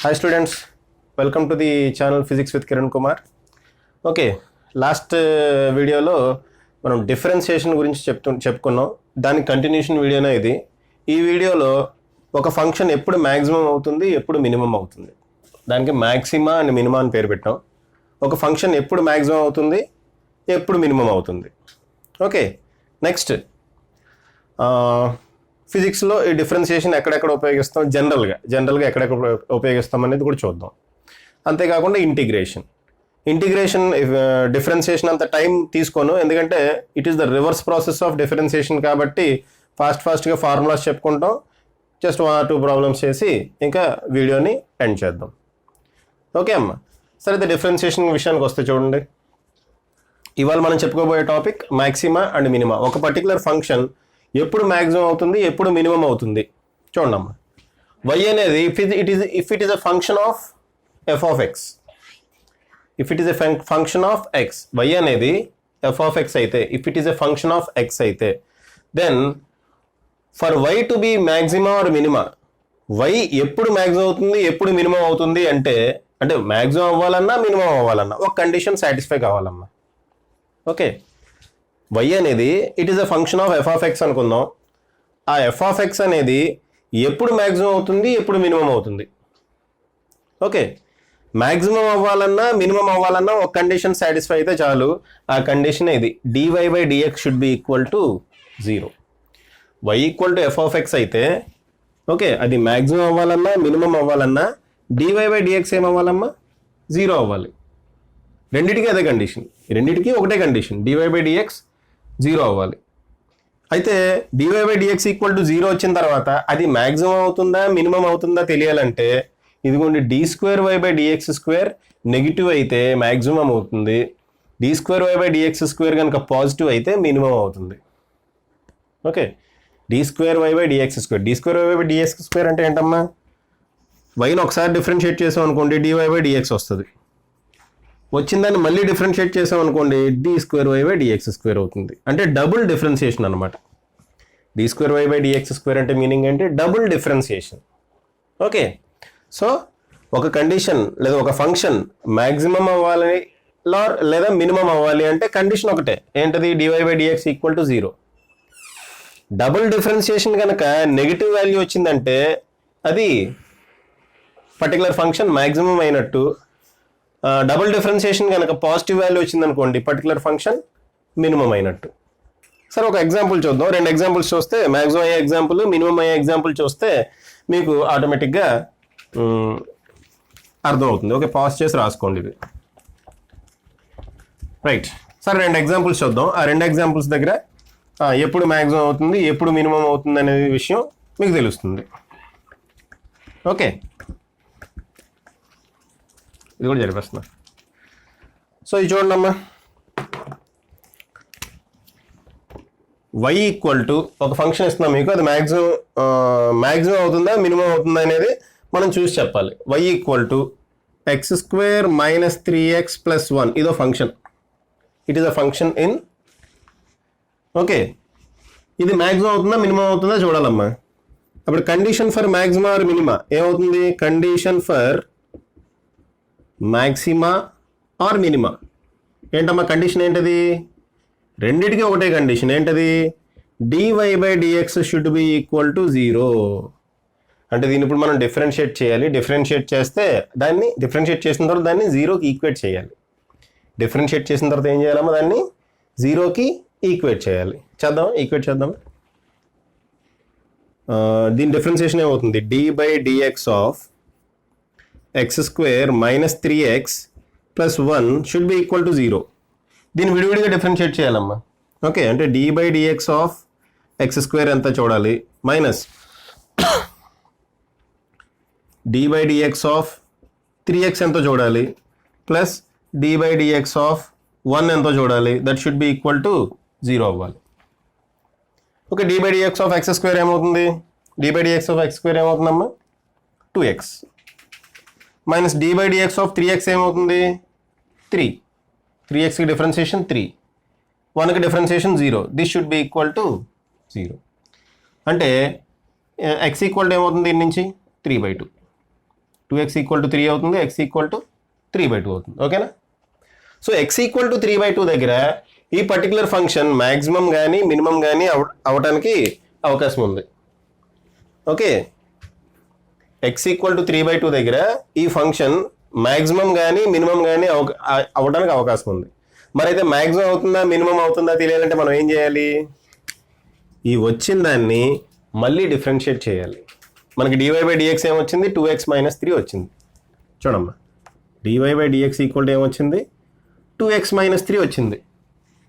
Hi students, welcome to the channel Physics with Kiran Kumar. Okay, last వీడియోలో మనం differentiation గురించి చెప్పుకున్నాం. దాని కంటిన్యూషన్ వీడియోనే ఇది. ఈ వీడియోలో ఒక ఫంక్షన్ ఎప్పుడు మ్యాక్సిమం అవుతుంది, ఎప్పుడు మినిమం అవుతుంది, దానికి మ్యాక్సిమా అండ్ మినిమా అని పేరు పెట్టాం. ఒక ఫంక్షన్ ఎప్పుడు మ్యాక్సిమం అవుతుంది, ఎప్పుడు మినిమం అవుతుంది. ఓకే, నెక్స్ట్ ఫిజిక్స్లో ఈ డిఫరెన్షియేషన్ ఎక్కడెక్కడ ఉపయోగిస్తాం, జనరల్గా ఎక్కడెక్కడ ఉపయోగిస్తాం అనేది కూడా చూద్దాం. అంతేకాకుండా ఇంటిగ్రేషన్ డిఫరెన్షియేషన్ అంత టైం తీసుకోను, ఎందుకంటే it is the reverse process of differentiation కాబట్టి ఫాస్ట్గా ఫార్ములాస్ చెప్పుకుంటాం, జస్ట్ 1 or 2 ప్రాబ్లమ్స్ చేసి ఇంకా వీడియోని ఎండ్ చేద్దాం. ఓకే అమ్మ, సరే అయితే డిఫరెన్షియేషన్ విషయానికి వస్తే చూడండి. ఇవాళ మనం చెప్పుకోబోయే టాపిక్ మ్యాక్సిమా అండ్ మినిమా. ఒక పర్టికులర్ ఫంక్షన్ ఎప్పుడు మ్యాక్సిమం అవుతుంది, ఎప్పుడు మినిమం అవుతుంది చూడండి అమ్మ. y అనేది if it is a function of f of x, if it is a function of x, y అనేది f of x అయితే, if it is a function of x అయితే, then for y to be maxima or minima, y ఎప్పుడు maximum అవుతుంది, ఎప్పుడు minimum అవుతుంది అంటే maximum అవ్వాలన్నా minimum అవ్వాలన్నా ఒక కండిషన్ సాటిస్ఫై కావాలమ్మా. ఓకే, y అనేది it is a function of f of x అనుకుందాం. ఆ f of x అనేది ఎప్పుడు మ్యాక్సిమం అవుతుంది, ఎప్పుడు మినిమం అవుతుంది. ఓకే, మ్యాక్సిమం అవ్వాలన్నా మినిమం అవ్వాలన్నా ఒక కండిషన్ సాటిస్ఫై అయితే చాలు. ఆ కండిషన్ ఇది, dy/dx should be equal to 0. y equal to f of x అయితే ఓకే, అది మ్యాక్సిమం అవ్వాలన్నా మినిమం అవ్వాలన్నా dy/dx ఏమవ్వాలమ్మా, 0 అవ్వాలి. రెండింటికి అదే కండిషన్, రెండింటికి ఒకటే కండిషన్, dy/dx 0 అవ్వాలి. అయితే dy/dx ఈక్వల్ టు 0 వచ్చిన తర్వాత అది మ్యాక్సిమం అవుతుందా మినిమం అవుతుందా తెలియాలంటే ఇదిగోండి, d2y/dx² నెగిటివ్ అయితే మ్యాక్సిమం అవుతుంది, d2y/dx² కనుక పాజిటివ్ అయితే మినిమం అవుతుంది. ఓకే, d2y/dx² అంటే ఏంటమ్మా, వైని ఒకసారి డిఫరెన్షియేట్ చేసాం అనుకోండి dy/dx వస్తుంది, వచ్చిందాన్ని మళ్ళీ డిఫరెన్షియేట్ చేసాం అనుకోండి d2y/dx² అవుతుంది. అంటే డబుల్ డిఫరెన్షియేషన్ అనమాట. d2y/dx² అంటే మీనింగ్ ఏంటి, డబుల్ డిఫరెన్షియేషన్. ఓకే, సో ఒక కండిషన్ లేదా ఒక ఫంక్షన్ మ్యాక్సిమం అవ్వాలి లేదా మినిమం అవ్వాలి అంటే కండిషన్ ఒకటే, ఏంటది, dy/dx equal to 0. Double differentiation కనుక నెగిటివ్ వాల్యూ వచ్చిందంటే అది పర్టికులర్ ఫంక్షన్ మ్యాక్సిమం అయినట్టు, డబుల్ డిఫరెన్షియేషన్ కనుక పాజిటివ్ వాల్యూ వచ్చిందనుకోండి పర్టికులర్ ఫంక్షన్ మినిమం అయినట్టు. సరే ఒక ఎగ్జాంపుల్ చూద్దాం. 2 ఎగ్జాంపుల్స్ చూస్తే, మ్యాక్సిమం అయ్యే ఎగ్జాంపుల్, మినిమం అయ్యే ఎగ్జాంపుల్ చూస్తే మీకు ఆటోమేటిక్గా అర్థమవుతుంది. ఓకే, పాజ్ చేసి రాసుకోండి ఇది. రైట్, సరే 2 ఎగ్జాంపుల్స్ చూద్దాం. ఆ 2 ఎగ్జాంపుల్స్ దగ్గర ఎప్పుడు మ్యాక్సిమం అవుతుంది, ఎప్పుడు మినిమం అవుతుంది అనే విషయం మీకు తెలుస్తుంది. ఓకే, ఇది కూడా జరిపేస్తున్నా. సో ఇది చూడండి అమ్మా, y ఈక్వల్ టు ఒక ఫంక్షన్ ఇస్తున్నాం మీకు, అది మ్యాక్సిమం అవుతుందా మినిమం అవుతుందా అనేది మనం చూసి చెప్పాలి. y equal to x² - 3x + 1, ఇదో function, it is a function in. Okay, ఇది మ్యాక్సిమం అవుతుందా మినిమం అవుతుందా చూడాలమ్మా. అప్పుడు condition for maxima or minima ఏమవుతుంది, condition for maxima or minima ఏంటమ్మా, కండిషన్ ఏంటది, రెండిటికి ఒకటే కండిషన్, ఏంటది, dy/dx should be equal to 0. అంటే దీన్ని ఇప్పుడు మనం డిఫరెన్షియేట్ చేయాలి. డిఫరెన్షియేట్ చేసిన తర్వాత దాన్ని 0కి ఈక్వేట్ చేయాలి. డిఫరెన్షియేట్ చేసిన తర్వాత ఏం చేయాలమ్మా, దాన్ని 0కి ఈక్వేట్ చేయాలి. ఈక్వేట్ చేద్దాం. దీని డిఫరెన్షియేషన్ ఏమవుతుంది, d/dx of x² - 3x + 1 should be equal to 0. దీన్ని విడివిడిగా డిఫరెన్షియేట్ చేయాలమ్మా. ఓకే, అంటే d/dx ఆఫ్ x² ఎంత చూడాలి, మైనస్ d/dx ఆఫ్ 3x ఎంతో చూడాలి, ప్లస్ d/dx ఆఫ్ 1 ఎంతో చూడాలి. That should be equal to 0 అవ్వాలి. ఓకే, d/dx ఆఫ్ x² ఏమవుతుంది, d/dx of x² ఏమవుతుందమ్మా, 2x, minus d/dx of 3x ఏమవుతుంది, 3. 3xకి డిఫరెన్షియేషన్ 3, 1కి differentiation 0. This should be equal to 0. అంటే x equal to ఏమవుతుంది దీని నుంచి, 3/2. 2x ఈక్వల్ టు 3 అవుతుంది, x ఈక్వల్ టు 3/2 అవుతుంది. ఓకేనా? సో x ఈక్వల్ టు 3/2 దగ్గర ఈ పర్టికులర్ ఫంక్షన్ మ్యాక్సిమం కానీ మినిమం కానీ అవడానికి అవకాశం ఉంది. ఓకే, x ఈక్వల్ టు 3/2 దగ్గర ఈ ఫంక్షన్ మ్యాక్సిమం కానీ మినిమం కానీ అవ్వడానికి అవకాశం ఉంది. మరైతే మ్యాక్సిమం అవుతుందా మినిమం అవుతుందా తెలియాలంటే మనం ఏం చేయాలి? ఈ వచ్చిన దాన్ని మళ్ళీ డిఫరెన్షియేట్ చేయాలి. మనకి dy/dx ఏమొచ్చింది? 2x - 3 వచ్చింది. చూడమ్మా, dy/dx ఈక్వల్ టు ఏమొచ్చింది? 2x - 3 వచ్చింది.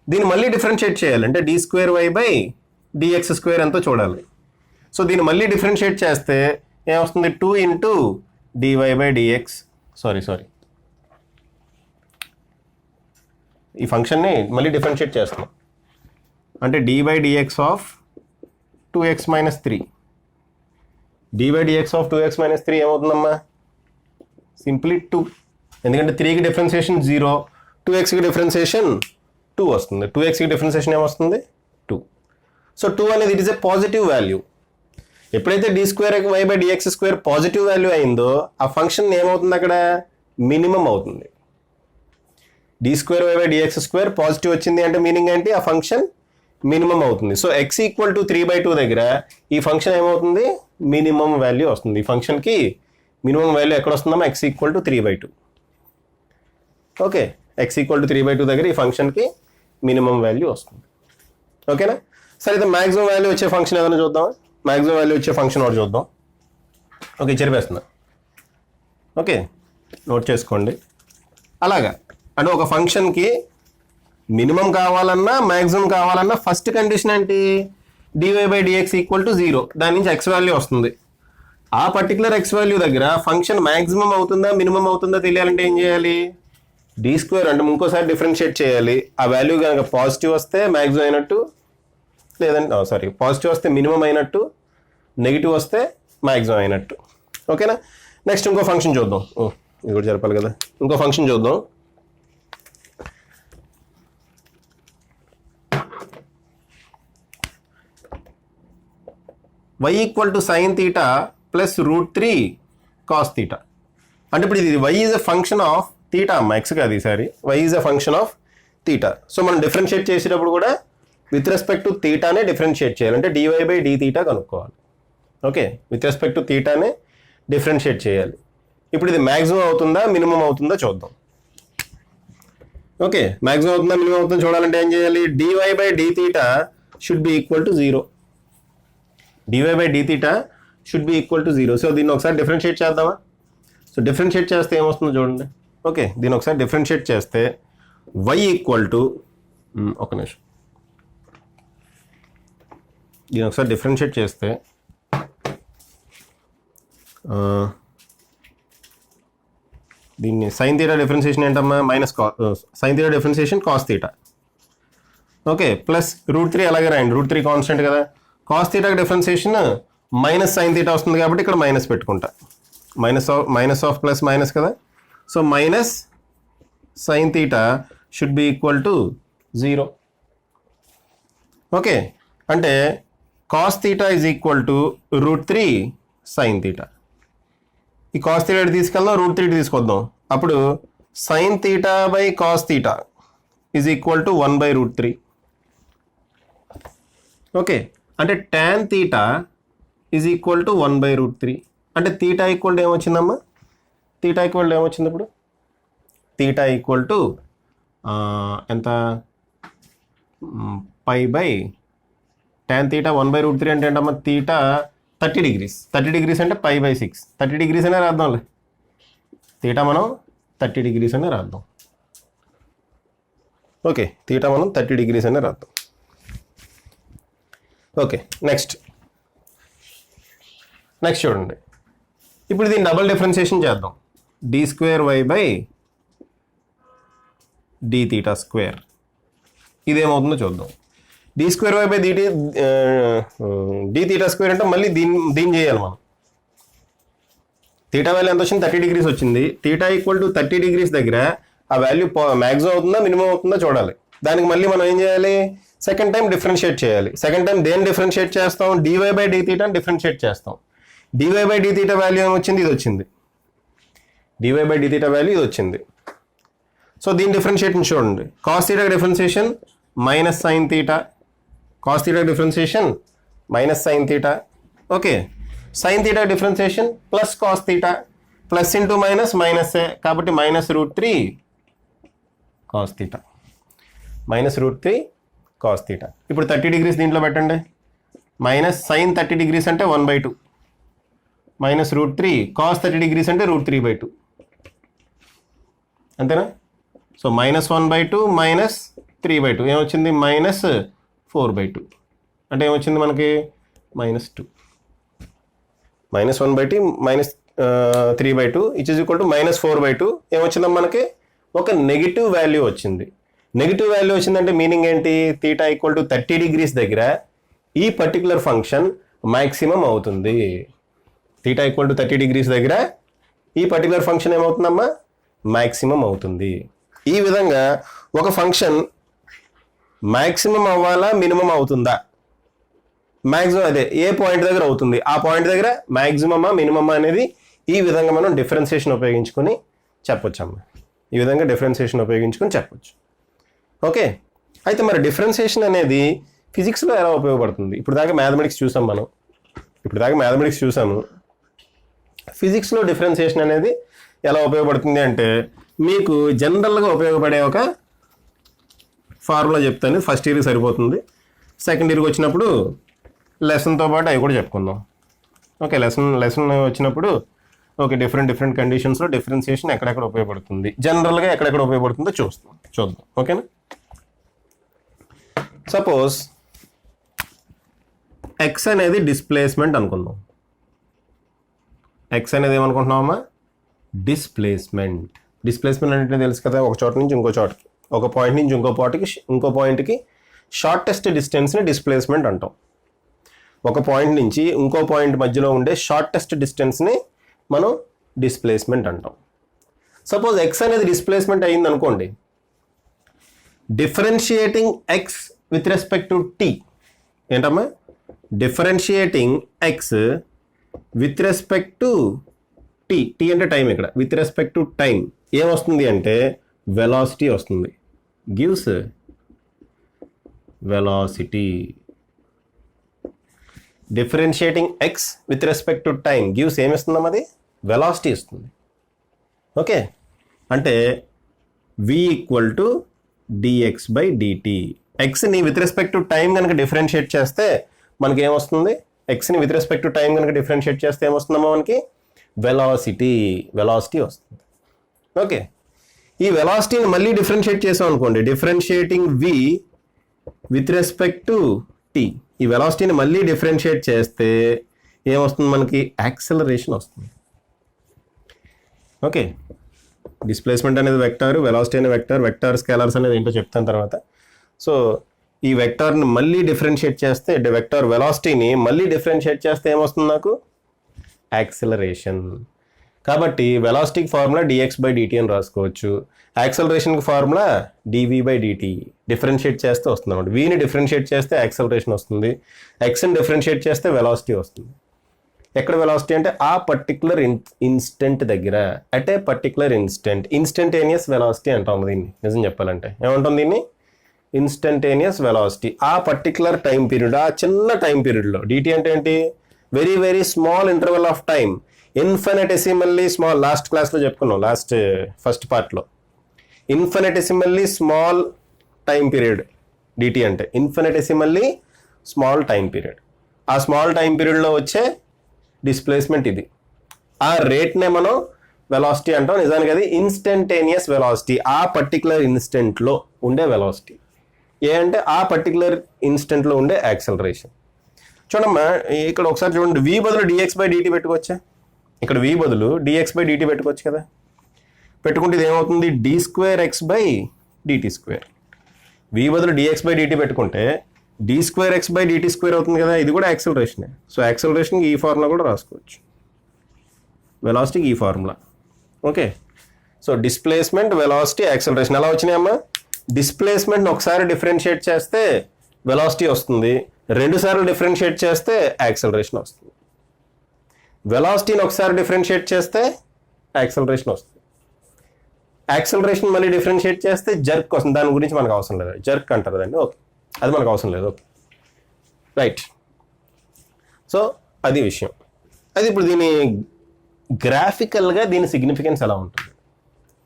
దీన్ని మళ్ళీ డిఫరెన్షియేట్ చేయాలి అంటే d²y/dx² ఎంతో చూడాలి. సో దీన్ని మళ్ళీ డిఫరెన్షియేట్ చేస్తే ఏమొస్తుంది? 2 ఇంటూ dy/dx సారీ ఈ ఫంక్షన్ని మళ్ళీ డిఫరెన్షియేట్ చేస్తున్నాం అంటే d/dx of 2x - 3. d/dx of 2x - 3 ఏమవుతుందమ్మా? Simply 2. ఎందుకంటే 3కి డిఫరెన్సియేషన్ 0, 2xకి డిఫరెన్సియేషన్ 2 వస్తుంది. 2xకి డిఫరెన్సియేషన్ ఏమొస్తుంది? 2. సో 2 అనేది it is a positive value. ఎప్పుడైతే d²y/dx² పాజిటివ్ వాల్యూ అయిందో ఆ ఫంక్షన్ ఏమవుతుంది? అక్కడ మినిమం అవుతుంది. d²y/dx² పాజిటివ్ వచ్చింది అంటే మీనింగ్ ఏంటి? ఆ ఫంక్షన్ మినిమం అవుతుంది. సో x ఈక్వల్ టు 3/2 దగ్గర ఈ ఫంక్షన్ ఏమవుతుంది? మినిమం వాల్యూ వస్తుంది. ఈ ఫంక్షన్కి మినిమం వాల్యూ ఎక్కడ వస్తుందమ్మా? x equal to 3/2. Okay, x equal to 3/2 దగ్గర ఈ ఫంక్షన్కి మినిమం వాల్యూ వస్తుంది. ఓకేనా? సరే, అయితే మ్యాక్సిమం వాల్యూ వచ్చే ఫంక్షన్ ఏదైనా చూద్దాం. మ్యాక్సిమం వాల్యూ వచ్చే ఫంక్షన్ ఒకటి చూద్దాం. ఓకే, చెరిపేస్తున్నా. ఓకే, నోట్ చేసుకోండి. అలాగా అంటే ఒక ఫంక్షన్కి మినిమం కావాలన్నా మ్యాక్సిమం కావాలన్నా ఫస్ట్ కండిషన్ ఏంటి? dy/dx equal to 0. దాని నుంచి x వాల్యూ వస్తుంది. ఆ పర్టికులర్ x వాల్యూ దగ్గర ఫంక్షన్ మ్యాక్సిమం అవుతుందా మినిమం అవుతుందా తెలియాలంటే ఏం చేయాలి? d² అంటే ఇంకోసారి డిఫరెన్షియేట్ చేయాలి. ఆ వాల్యూ కనుక పాజిటివ్ వస్తే మ్యాక్సిమం అయినట్టు, లేదంటే పాజిటివ్ వస్తే మినిమం అయినట్టు, నెగిటివ్ వస్తే మ్యాక్సిమం అయినట్టు. ఓకేనా? నెక్స్ట్ ఇంకో ఫంక్షన్ చూద్దాం. ఇది కూడా జరపాలి కదా. ఇంకో ఫంక్షన్ చూద్దాం. y equal to sin θ plus √3 cos θ. అంటే ఇప్పుడు ఇది y is a function of θ అమ్మ, x కాదు ఈసారి. y is a function of θ. So మనం డిఫరెన్షియేట్ చేసేటప్పుడు కూడా విత్ రెస్పెక్ట్ టు థీటానే డిఫరెన్షియేట్ చేయాలి. అంటే dy/dθ కనుక్కోవాలి. ఓకే, విత్ రెస్పెక్ట్ టు థీటానే డిఫరెన్షియేట్ చేయాలి. ఇప్పుడు ఇది మ్యాక్సిమం అవుతుందా మినిమం అవుతుందా చూద్దాం. ఓకే, మ్యాక్సిమం అవుతుందా మినిమం అవుతుందా చూడాలంటే ఏం చేయాలి? dy/dθ should be equal to 0. dy/dθ should be equal to 0. So దీన్ని ఒకసారి డిఫరెన్షియేట్ చేద్దామా? సో డిఫరెన్షియేట్ చేస్తే ఏమొస్తుందో చూడండి. ఓకే, దీన్ని ఒకసారి డిఫరెన్షియేట్ చేస్తే y ఈక్వల్ టు ఒక నిమిషం, దీన్ని ఒకసారి డిఫరెన్షియేట్ చేస్తే దీన్ని sin θ డిఫరెన్షియేషన్ ఏంటమ్మా? sin θ differentiation cos θ. Okay, plus √3 అలాగే రాయండి. √3 కాన్స్టెంట్ కదా. cos θ డిఫరెన్షియేషన్ -sin θ వస్తుంది కాబట్టి ఇక్కడ మైనస్ పెట్టుకుంటా. మైనస్ ఆఫ్ ప్లస్ మైనస్ కదా. So -sin θ should be equal to 0. Okay, అంటే cos θ is equal to √3 sin θ. ఈ cos θ తీసుకెళ్దాం, √3 తీసుకొద్దాం. అప్పుడు sin θ/cos θ is equal to 1/√3. Okay, అంటే tan θ ఈజ్ ఈక్వల్ టు 1/√3. అంటే θ ఈక్వల్ టు ఏమొచ్చిందమ్మా? θ ఈక్వల్ టు ఏమొచ్చింది ఇప్పుడు? θ ఈక్వల్ టు ఎంత? π/tan θ 1/√3 అంటే ఏంటమ్మా? θ 30 degrees. 30 degrees అంటే π/6. 30 degrees అనే రాద్దాంలే. θ మనం 30 degrees అనే రాద్దాం. ఓకే, θ మనం 30 degrees అనే రాద్దాం. ఓకే, నెక్స్ట్ చూడండి. ఇప్పుడు దీన్ని డబుల్ డిఫరెన్షియేషన్ చేద్దాం. d²y/dθ². ఇదేమవుతుందో చూద్దాం. d²y/dθ² అంటే మళ్ళీ దీన్ని చేయాలి మనం. θ వాల్యూ ఎంత వచ్చింది? 30 degrees వచ్చింది. θ ఈక్వల్ టు 30 degrees దగ్గర ఆ వాల్యూ మ్యాక్సిమం అవుతుందా మినిమం అవుతుందా చూడాలి. దానికి మళ్ళీ మనం ఏం చేయాలి? సెకండ్ టైం డిఫరెన్షియేట్ చేయాలి. సెకండ్ టైం దేన్ని డిఫరెన్షియేట్ చేస్తాం? dy/dθ డిఫరెన్షియేట్ చేస్తాం. dy/dθ వాల్యూ ఏమొచ్చింది? ఇది వచ్చింది. dy/dθ వాల్యూ ఇది వచ్చింది. సో దీని డిఫరెన్షియేషన్ చూడండి. Cos theta differentiation minus sine theta, cos theta differentiation minus sine theta. Okay, sine theta differentiation plus cos theta, plus into minus minus, కాబట్టి -√3 cos theta, -√3 cos theta. ఇప్పుడు 30 degrees దీంట్లో పెట్టండి. Minus sign 30 degrees అంటే 1/2, -√3 cos 30 degrees అంటే √3/2, అంతేనా? So -1/2 -3/2 ఏమొచ్చింది? -4/2. అంటే ఏమొచ్చింది మనకి? -2. -1/2 -3/2 -4/2 ఏమొచ్చిందమ్మా మనకి? ఒక నెగిటివ్ వాల్యూ వచ్చింది. నెగిటివ్ వాల్యూ వచ్చిందంటే మీనింగ్ ఏంటి? θ = 30 degrees దగ్గర ఈ పర్టికులర్ ఫంక్షన్ మ్యాక్సిమం అవుతుంది. θ = 30 degrees దగ్గర ఈ పర్టికులర్ ఫంక్షన్ ఏమవుతుందమ్మా? మ్యాక్సిమం అవుతుంది. ఈ విధంగా ఒక ఫంక్షన్ మ్యాక్సిమం అవ్వాలా, మినిమం అవుతుందా? మ్యాక్సిమం అదే ఏ పాయింట్ దగ్గర అవుతుంది, ఆ పాయింట్ దగ్గర మ్యాక్సిమమా మినిమమా అనేది ఈ విధంగా మనం డిఫరెన్షియేషన్ ఉపయోగించుకొని చెప్పొచ్చు అమ్మా. ఈ విధంగా డిఫరెన్షియేషన్ ఉపయోగించుకొని చెప్పొచ్చు. ఓకే, అయితే మరి డిఫరెన్షియేషన్ అనేది ఫిజిక్స్లో ఎలా ఉపయోగపడుతుంది? ఇప్పుడు దాకా మ్యాథమెటిక్స్ చూసాము. ఫిజిక్స్లో డిఫరెన్షియేషన్ అనేది ఎలా ఉపయోగపడుతుంది అంటే మీకు జనరల్గా ఉపయోగపడే ఒక ఫార్ములా చెప్తాను. ఫస్ట్ ఇయర్కి సరిపోతుంది. సెకండ్ ఇయర్కి వచ్చినప్పుడు లెసన్తో పాటు అవి కూడా చెప్పుకుందాం. ఓకే, లెసన్ వచ్చినప్పుడు ఓకే డిఫరెంట్ కండిషన్స్లో డిఫరెన్షియేషన్ ఎక్కడెక్కడ ఉపయోగపడుతుంది, జనరల్గా ఎక్కడెక్కడ ఉపయోగపడుతుందో చూద్దాం. ఓకేనా? సపోజ్ ఎక్స్ అనేది డిస్ప్లేస్మెంట్ అనుకుందాం. ఎక్స్ అనేది ఏమనుకుంటున్నామమ్మా? డిస్ప్లేస్మెంట్ అంటే తెలుసు కదా, ఒక చోట నుంచి ఇంకో చోటకి, ఒక పాయింట్ నుంచి ఇంకో పాయింట్కి షార్టెస్ట్ డిస్టెన్స్ని డిస్ప్లేస్మెంట్ అంటాం. ఒక పాయింట్ నుంచి ఇంకో పాయింట్ మధ్యలో ఉండే షార్టెస్ట్ డిస్టెన్స్ని మనం డిస్ప్లేస్మెంట్ అంటాం. సపోజ్ ఎక్స్ అనేది డిస్ప్లేస్మెంట్ అయ్యింది అనుకోండి, differentiating x with respect to t. ఏంటమ్మా? Differentiating x with respect to t. T అంటే టైం. ఇక్కడ విత్ రెస్పెక్ట్ టు టైం ఏమొస్తుంది అంటే వెలాసిటీ వస్తుంది. Gives velocity. Differentiating x with respect to time gives ఏమిస్తుందమ్మా? అది వెలాసిటీ ఇస్తుంది. ఓకే, అంటే v = dx/dt. ఎక్స్ని విత్ రెస్పెక్ట్ టు టైం కనుక డిఫరెన్షియేట్ చేస్తే మనకి ఏమొస్తుంది? ఎక్స్ని విత్ రెస్పెక్ట్ టు టైం కనుక డిఫరెన్షియేట్ చేస్తే ఏమొస్తుందమ్మా మనకి? వెలాసిటీ వస్తుంది. ఓకే, ఈ వెలాసిటీని మళ్ళీ డిఫరెన్షియేట్ చేసాం అనుకోండి, differentiating v with respect to t. ఈ వెలాసిటీని మళ్ళీ డిఫరెన్షియేట్ చేస్తే ఏమొస్తుంది మనకి? యాక్సలరేషన్ వస్తుంది. ఓకే, డిస్ప్లేస్మెంట్ అనేది వెక్టార్, వెలాసిటీ అనే వెక్టార్ స్కేలర్స్ అనేది ఏంటో చెప్తాను తర్వాత. సో ఈ వెక్టార్ని మళ్ళీ డిఫరెన్షియేట్ చేస్తే, వెక్టార్ వెలాసిటీని మళ్ళీ డిఫరెన్షియేట్ చేస్తే ఏమొస్తుంది నాకు? యాక్సలరేషన్. కాబట్టి వెలాసిటీకి ఫార్ములా dx/dt అని రాసుకోవచ్చు. యాక్సలరేషన్కి ఫార్ములా dv/dt. డిఫరెన్షియేట్ చేస్తే వస్తుంది అన్నమాట. వీని డిఫరెన్షియేట్ చేస్తే యాక్సలరేషన్ వస్తుంది, ఎక్స్ని డిఫరెన్షియేట్ చేస్తే వెలాసిటీ వస్తుంది. ఎక్కడ వెలాసిటీ అంటే ఆ పర్టికులర్ ఇన్స్టెంట్ దగ్గర, at a particular instantaneous velocity అంటాం దీన్ని. నిజం చెప్పాలంటే ఏమంటాం దీన్ని? Instantaneous velocity. ఆ పర్టికులర్ టైం పీరియడ్, ఆ చిన్న టైం పీరియడ్లో. dt అంటే ఏంటి? Very small interval of time, infinitesimally small. Last క్లాస్లో చెప్పుకున్నాం, ఫస్ట్ పార్ట్లో. Infinitesimally small time period dt అంటే ఇన్ఫినిటెసిమల్లీ స్మాల్ టైం పీరియడ్. ఆ స్మాల్ టైం పీరియడ్లో వచ్చే డిస్ప్లేస్మెంట్ ఇది. ఆ రేట్నే మనం వెలాసిటీ అంటాం. నిజానికి అది ఇన్స్టంటేనియస్ వెలాసిటీ, ఆ పర్టికులర్ ఇన్స్టెంట్లో ఉండే వెలాసిటీ. ఏ అంటే ఆ పర్టికులర్ ఇన్స్టెంట్లో ఉండే యాక్సలరేషన్. చూడమ్మా, ఇక్కడ ఒకసారి చూడండి, v బదులు dx/dt పెట్టుకోవచ్చా? ఇక్కడ v బదులు dx/dt పెట్టుకోవచ్చు కదా. పెట్టుకుంటే ఇది ఏమవుతుంది? d2x/dt². v బదులు dx/dt పెట్టుకుంటే d2x/dt² అవుతుంది కదా. ఇది కూడా యాక్సలరేషనే. సో యాక్సలరేషన్కి ఈ ఫార్ములా కూడా రాసుకోవచ్చు, వెలాసిటీకి ఈ formula. Okay, so displacement, velocity, acceleration ఎలా వచ్చినాయమ్మా? డిస్ప్లేస్మెంట్ ఒకసారి డిఫరెన్షియేట్ చేస్తే వెలాసిటీ వస్తుంది, 2 సార్లు డిఫరెన్షియేట్ చేస్తే యాక్సలరేషన్ వస్తుంది. వెలాసిటీని ఒకసారి డిఫరెన్షియేట్ చేస్తే యాక్సలరేషన్ వస్తుంది. యాక్సలరేషన్ మళ్ళీ డిఫరెన్షియేట్ చేస్తే జర్క్ వస్తుంది. దాని గురించి మనకు అవసరం లేదు, జర్క్ అంటారు దాన్ని. ఓకే, అది మనకు అవసరం లేదు. Okay, right. సో అది విషయం. అది ఇప్పుడు దీని గ్రాఫికల్గా దీని సిగ్నిఫికెన్స్ ఎలా ఉంటుంది?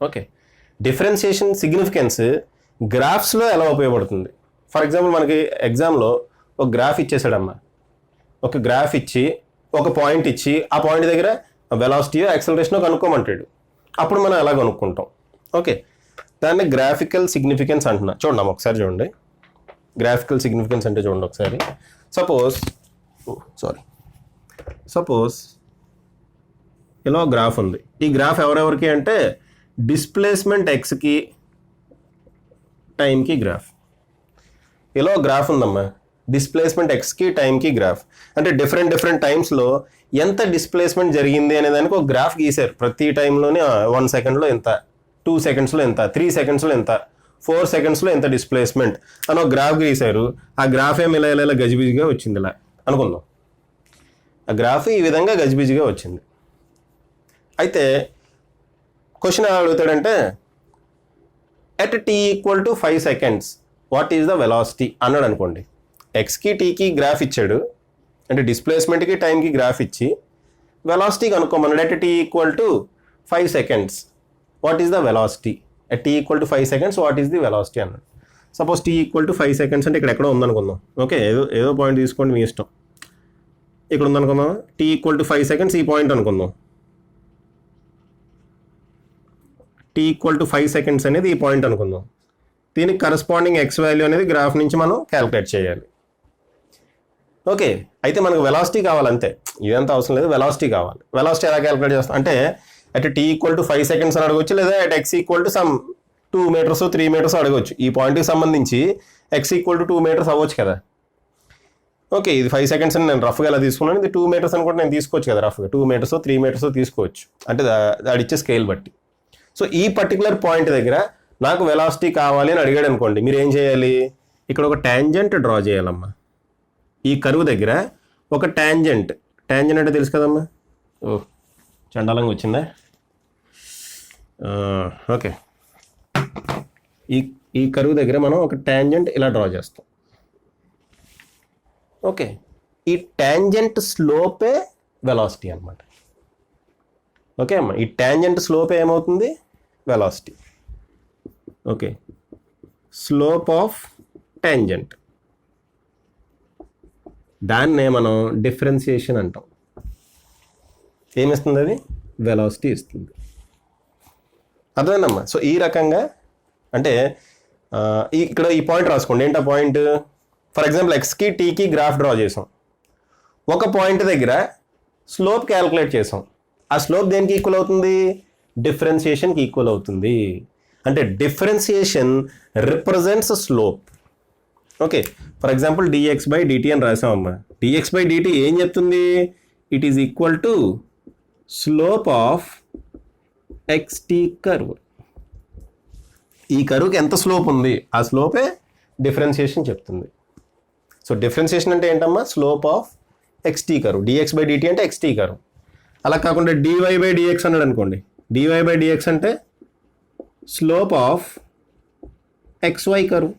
ఓకే, డిఫరెన్షియేషన్ సిగ్నిఫికెన్స్ గ్రాఫ్స్లో ఎలా ఉపయోగపడుతుంది? ఫర్ ఎగ్జాంపుల్ మనకి ఎగ్జామ్లో ఒక గ్రాఫ్ ఇచ్చేసాడమ్మా, ఒక గ్రాఫ్ ఇచ్చి ఒక పాయింట్ ఇచ్చి ఆ పాయింట్ దగ్గర వెలాసిటీ యాక్సలరేషన్ కనుక్కోమంటాడు. అప్పుడు మనం ఎలా కనుక్కుంటాం? ఓకే, దాన్ని గ్రాఫికల్ సిగ్నిఫికెన్స్ అంటున్నా. చూడండి అమ్మ ఒకసారి చూడండి, గ్రాఫికల్ సిగ్నిఫికెన్స్ అంటే చూడండి ఒకసారి. సపోజ్ ఇలా గ్రాఫ్ ఉంది. ఈ గ్రాఫ్ ఎవరెవరికి అంటే డిస్ప్లేస్మెంట్ ఎక్స్కి టైంకి గ్రాఫ్. ఇలా గ్రాఫ్ ఉందమ్మా, డిస్ప్లేస్మెంట్ ఎక్స్కి టైంకి గ్రాఫ్. అంటే డిఫరెంట్ టైమ్స్లో ఎంత డిస్ప్లేస్మెంట్ జరిగింది అనే దానికి ఒక గ్రాఫ్ గీశారు. ప్రతి టైంలోనే 1 సెకండ్లో ఎంత, 2 సెకండ్స్లో ఎంత, 3 సెకండ్స్లో ఎంత, 4 సెకండ్స్లో ఎంత డిస్ప్లేస్మెంట్ అని ఒక గ్రాఫ్ గీశారు. ఆ గ్రాఫ్ ఏమి ఇలా గజిబిజిగా వచ్చింది ఇలా అనుకుందాం. ఆ గ్రాఫ్ ఈ విధంగా గజిబిజిగా వచ్చింది. అయితే క్వశ్చన్ ఎలా అడుగుతాడంటే at t = 5 seconds what is the velocity అన్నాడు అనుకోండి. ఎక్స్కి టీకి గ్రాఫ్ ఇచ్చాడు, అంటే డిస్ప్లేస్మెంట్కి టైంకి గ్రాఫ్ ఇచ్చి వెలాసిటీ కనుక్కోమన్నాడు. At t = 5 seconds what is the velocity, at t = 5 seconds what is the velocity అన్నాడు. సపోజ్ t = 5 seconds అంటే ఇక్కడ ఎక్కడో ఉందనుకుందాం. ఓకే, ఏదో పాయింట్ తీసుకోండి మీ ఇష్టం. ఇక్కడ ఉందనుకుందాం, t = 5 seconds ఈ పాయింట్ అనుకుందాం. t = 5 seconds అనేది ఈ పాయింట్ అనుకుందాం. దీనికి కరస్పాండింగ్ ఎక్స్ వాల్యూ అనేది గ్రాఫ్ నుంచి మనం క్యాలిక్యులేట్ చేయాలి. ఓకే, అయితే మనకు వెలాసిటీ కావాలంతే, ఇదంతా అవసరం లేదు, వెలాసిటీ కావాలి. వెలాసిటీ ఎలా క్యాలిక్యులేట్ చేస్తాం అంటే అట్ t = 5 seconds అని అడగవచ్చు, లేదా at x = some 2 meters 3 meters అడగవచ్చు. ఈ పాయింట్కి సంబంధించి x = 2 meters అవ్వచ్చు కదా. ఓకే, ఇది 5 seconds అని నేను రఫ్గా ఎలా తీసుకున్నాను, ఇది 2 meters అని కూడా నేను తీసుకోవచ్చు కదా రఫ్గా. 2 meters 3 meters తీసుకోవచ్చు, అంటే అది ఇచ్చే స్కేల్ బట్టి. సో ఈ పర్టికులర్ పాయింట్ దగ్గర నాకు వెలాసిటీ కావాలి అని అడిగాడు అనుకోండి, మీరు ఏం చేయాలి? ఇక్కడ ఒక ట్యాంజెంట్ డ్రా చేయాలమ్మా. ఈ కరువు దగ్గర ఒక ట్యాంజెంట్ అంటే తెలుసు కదమ్మా. ఓ చండాలంగా వచ్చిందా? ఓకే, ఈ కరువు దగ్గర మనం ఒక ట్యాంజెంట్ ఇలా డ్రా చేస్తాం. ఓకే, ఈ ట్యాంజెంట్ స్లోపే వెలాసిటీ అనమాట. ఓకే అమ్మా, ఈ ట్యాంజెంట్ స్లోపే ఏమవుతుంది? Velocity. Okay, slope of tangent, దాన్నే మనం డిఫరెన్షియేషన్ అంటాం. ఏమిస్తుంది అది? వెలాసిటీ ఇస్తుంది. అర్థమైందమ్మా? సో ఈ రకంగా అంటే ఇక్కడ ఈ పాయింట్ రాసుకోండి. ఏంటి ఆ పాయింట్? ఫర్ ఎగ్జాంపుల్ ఎక్స్కి టీకి గ్రాఫ్ డ్రా చేసాం. ఒక పాయింట్ దగ్గర స్లోప్ క్యాలిక్యులేట్ చేసాం. ఆ స్లోప్ దేనికి ఈక్వల్ అవుతుంది? డిఫరెన్షియేషన్కి ఈక్వల్ అవుతుంది. అంటే differentiation represents slope. Okay, for example dx/dt అని రాసామమ్మా. dx/dt ఏం చెప్తుంది? It is equal to slope of xt curve. ఈ కర్వ్కి ఎంత స్లోప్ ఉంది, ఆ స్లోపే డిఫరెన్షియేషన్ చెప్తుంది. సో డిఫరెన్షియేషన్ అంటే ఏంటమ్మా? Slope of xt curve. dx/dt అంటే xt కర్వ్. అలా కాకుండా dy/dx అన్నాడు అనుకోండి. dy/dx అంటే slope of xy curve.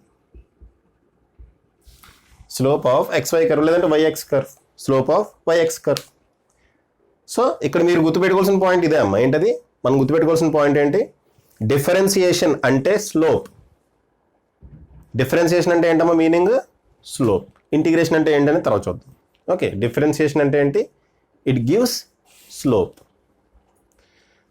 Slope of xy curve, లేదంటే yx curve. Slope of yx curve. So ఇక్కడ మీరు గుర్తుపెట్టుకోవాల్సిన పాయింట్ ఇదే అమ్మా. ఏంటది? మనం గుర్తుపెట్టుకోవాల్సిన పాయింట్ ఏంటి? డిఫరెన్షియేషన్ అంటే స్లోప్. డిఫరెన్షియేషన్ అంటే ఏంటమ్మా మీనింగ్? స్లోప్. ఇంటిగ్రేషన్ అంటే ఏంటని తర్వాత చూద్దాం. ఓకే, డిఫరెన్షియేషన్ అంటే ఏంటి? It gives slope.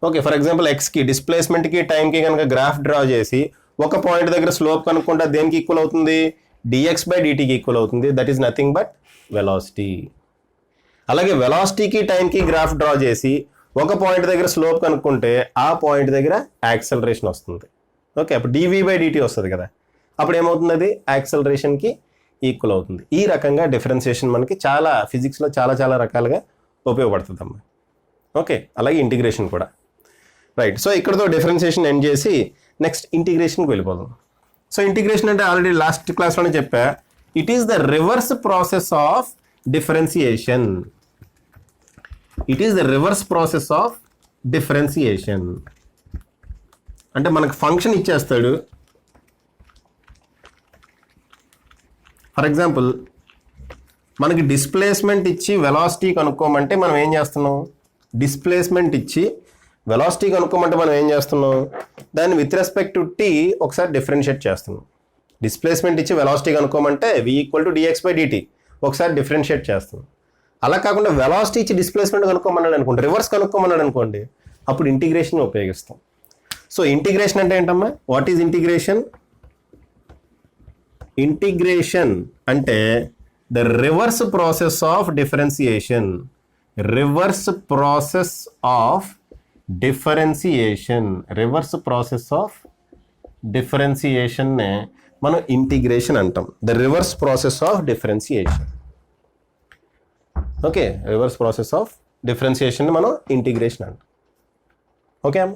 Okay, for example ఎక్స్కి డిస్ప్లేస్మెంట్కి టైంకి కనుక గ్రాఫ్ డ్రా చేసి ఒక పాయింట్ దగ్గర స్లోప్ కనుక్కుంటే దేనికి ఈక్వల్ అవుతుంది? dx/dtకి ఈక్వల్ అవుతుంది. That is nothing but velocity. అలాగే వెలాసిటీకి టైంకి గ్రాఫ్ డ్రా చేసి ఒక పాయింట్ దగ్గర స్లోప్ కనుక్కుంటే ఆ పాయింట్ దగ్గర యాక్సలరేషన్ వస్తుంది. ఓకే, అప్పుడు dv/dt వస్తుంది కదా. అప్పుడు ఏమవుతుంది? అది యాక్సలరేషన్కి ఈక్వల్ అవుతుంది. ఈ రకంగా డిఫరెన్షియేషన్ మనకి చాలా ఫిజిక్స్లో చాలా రకాలుగా ఉపయోగపడుతుంది అమ్మా. ఓకే, అలాగే ఇంటిగ్రేషన్ కూడా. రైట్, సో ఇక్కడతో డిఫరెన్షియేషన్ ఎండ్ చేసి నెక్స్ట్ ఇంటిగ్రేషన్కి వెళ్ళిపోదాం. సో ఇంటిగ్రేషన్ అంటే ఆల్రెడీ లాస్ట్ క్లాస్లోనే చెప్పా, it is the reverse process of differentiation. It is the reverse process of differentiation. అంటే మనకు ఫంక్షన్ ఇచ్చేస్తాడు. ఫర్ ఎగ్జాంపుల్ మనకి డిస్ప్లేస్మెంట్ ఇచ్చి వెలాసిటీ కనుక్కోమంటే మనం ఏం చేస్తున్నాం? డిస్ప్లేస్మెంట్ ఇచ్చి వెలాసిటీ కనుక్కోమంటే మనం ఏం చేస్తున్నాం? దాన్ని విత్ రెస్పెక్ట్ టు టీ ఒకసారి డిఫరెన్షియేట్ చేస్తున్నాం. డిస్ప్లేస్మెంట్ ఇచ్చి వెలాసిటీ కనుక్కోమంటే v = dx/dt ఒకసారి డిఫరెన్షియేట్ చేస్తున్నాం. అలా కాకుండా వెలాసిటీ ఇచ్చి డిస్ప్లేస్మెంట్ కనుక్కోమన్నాడు అనుకోండి, రివర్స్ కనుక్కోమన్నాడు అనుకోండి, అప్పుడు ఇంటిగ్రేషన్ ఉపయోగిస్తాం. సో ఇంటిగ్రేషన్ అంటే ఏంటమ్మా? What is integration? ఇంటిగ్రేషన్ అంటే the reverse process of differentiation. Reverse process of differentiation. Reverse process of డిఫరెన్సియేషన్నే మనం ఇంటిగ్రేషన్ అంటాం. The reverse process of differentiation. Okay, reverse process of differentiation మనం ఇంటిగ్రేషన్ అంటాం. Okay అమ్మ.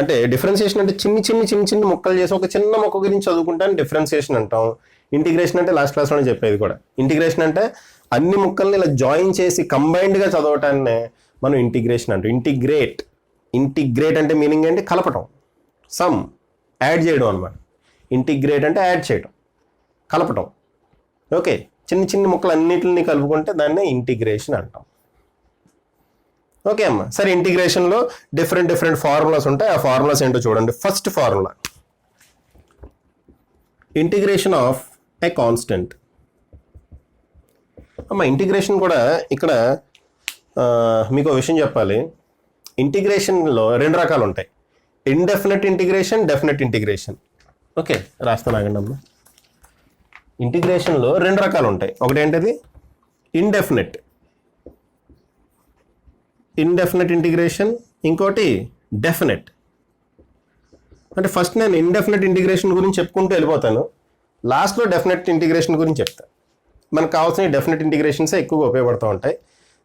అంటే డిఫరెన్సియేషన్ అంటే చిన్ని ముక్కలు చేసి ఒక చిన్న మొక్క గురించి చదువుకుంటాను డిఫరెన్సియేషన్ అంటాం. ఇంటిగ్రేషన్ అంటే లాస్ట్ క్లాస్లోనే చెప్పేది కూడా. ఇంటిగ్రేషన్ అంటే అన్ని ముక్కల్ని ఇలా జాయిన్ చేసి కంబైన్డ్గా చదవటాన్నే మనం ఇంటిగ్రేషన్ అంటాం. ఇంటిగ్రేట్ అంటే మీనింగ్ ఏంటి? కలపటం, సమ్ యాడ్ చేయడం అనమాట. ఇంటిగ్రేట్ అంటే యాడ్ చేయడం, కలపటం. ఓకే, చిన్ని ముక్కలు అన్నిటిని కలుపుకుంటే దాన్నే ఇంటిగ్రేషన్ అంటాం. ఓకే అమ్మ. సరే, ఇంటిగ్రేషన్లో డిఫరెంట్ ఫార్ములాస్ ఉంటాయి. ఆ ఫార్ములాస్ ఏంటో చూడండి. First formula, integration of a constant. అమ్మ ఇంటిగ్రేషన్ కూడా ఇక్కడ మీకు విషయం చెప్పాలి. ఇంటిగ్రేషన్లో రెండు రకాలు ఉంటాయి, indefinite integration, definite integration. Okay, రాస్తాను ఆగండి అమ్మ. ఇంటిగ్రేషన్లో రెండు రకాలు ఉంటాయి. ఒకటి ఏంటిది? ఇండెఫినెట్ ఇంటిగ్రేషన్, ఇంకోటి డెఫినెట్. అంటే ఫస్ట్ నేను ఇండెఫినెట్ ఇంటిగ్రేషన్ గురించి చెప్పుకుంటూ వెళ్ళిపోతాను, లాస్ట్లో డెఫినెట్ ఇంటిగ్రేషన్ గురించి చెప్తాను. మనకు కావాల్సిన డెఫినెట్ ఇంటిగ్రేషన్సే ఎక్కువగా ఉపయోగపడుతూ ఉంటాయి.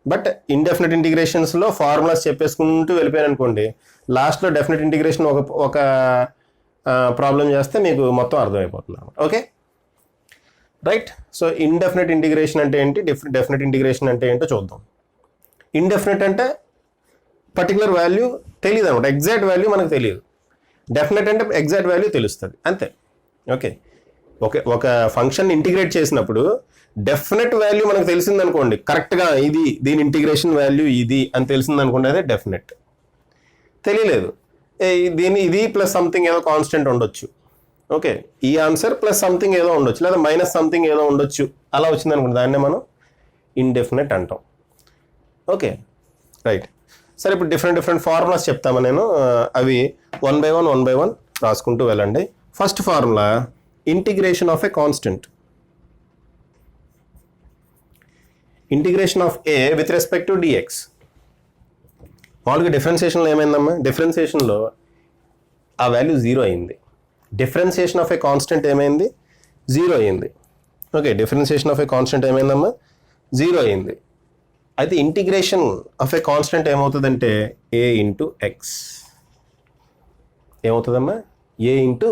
బట్ ఇండెఫినెట్ ఇంటిగ్రేషన్స్లో ఫార్ములాస్ చెప్పేసుకుంటూ వెళ్ళిపోయాను అనుకోండి, లాస్ట్లో డెఫినెట్ ఇంటిగ్రేషన్ ఒక ప్రాబ్లం చేస్తే మీకు మొత్తం అర్థమైపోతుంది అన్నమాట. Okay right. So indefinite integration అంటే ఏంటి, డెఫినెట్ ఇంటిగ్రేషన్ అంటే ఏంటో చూద్దాం. ఇండెఫినెట్ అంటే పర్టికులర్ వాల్యూ తెలియదు అనమాట, ఎగ్జాక్ట్ వాల్యూ మనకు తెలియదు. డెఫినెట్ అంటే ఎగ్జాక్ట్ వాల్యూ తెలుస్తుంది అంతే. ఓకే, ఒక ఫంక్షన్ ఇంటిగ్రేట్ చేసినప్పుడు డెఫినెట్ వాల్యూ మనకు తెలిసిందనుకోండి, కరెక్ట్గా ఇది దీని ఇంటిగ్రేషన్ వాల్యూ ఇది అని తెలిసిందనుకోండి, అదే డెఫినెట్. తెలియలేదు, ఇది ప్లస్ సంథింగ్ ఏదో కాన్స్టెంట్ ఉండొచ్చు. ఓకే, ఈ ఆన్సర్ ప్లస్ సంథింగ్ ఏదో ఉండొచ్చు, లేదా మైనస్ సంథింగ్ ఏదో ఉండొచ్చు. అలా వచ్చిందనుకోండి, దాన్నే మనం ఇండెఫినెట్ అంటాం. Okay right. సరే, ఇప్పుడు డిఫరెంట్ ఫార్ములాస్ చెప్తాము నేను. అవి వన్ బై వన్ రాసుకుంటూ వెళ్ళండి. First formula, integration of a constant. Integration of a with respect to dx. మామూలుగా డిఫరెన్సియేషన్లో ఏమైందమ్మా? డిఫరెన్సియేషన్లో ఆ వాల్యూ 0 అయింది. డిఫరెన్సియేషన్ ఆఫ్ ఏ కాన్స్టెంట్ ఏమైంది? 0 అయింది. Okay, differentiation of a constant ఏమైందమ్మా? 0 అయింది. అయితే ఇంటిగ్రేషన్ ఆఫ్ ఏ కాన్స్టెంట్ ఏమవుతుందంటే ఏ ఇంటూ ఎక్స్. ఏమవుతుందమ్మా? A into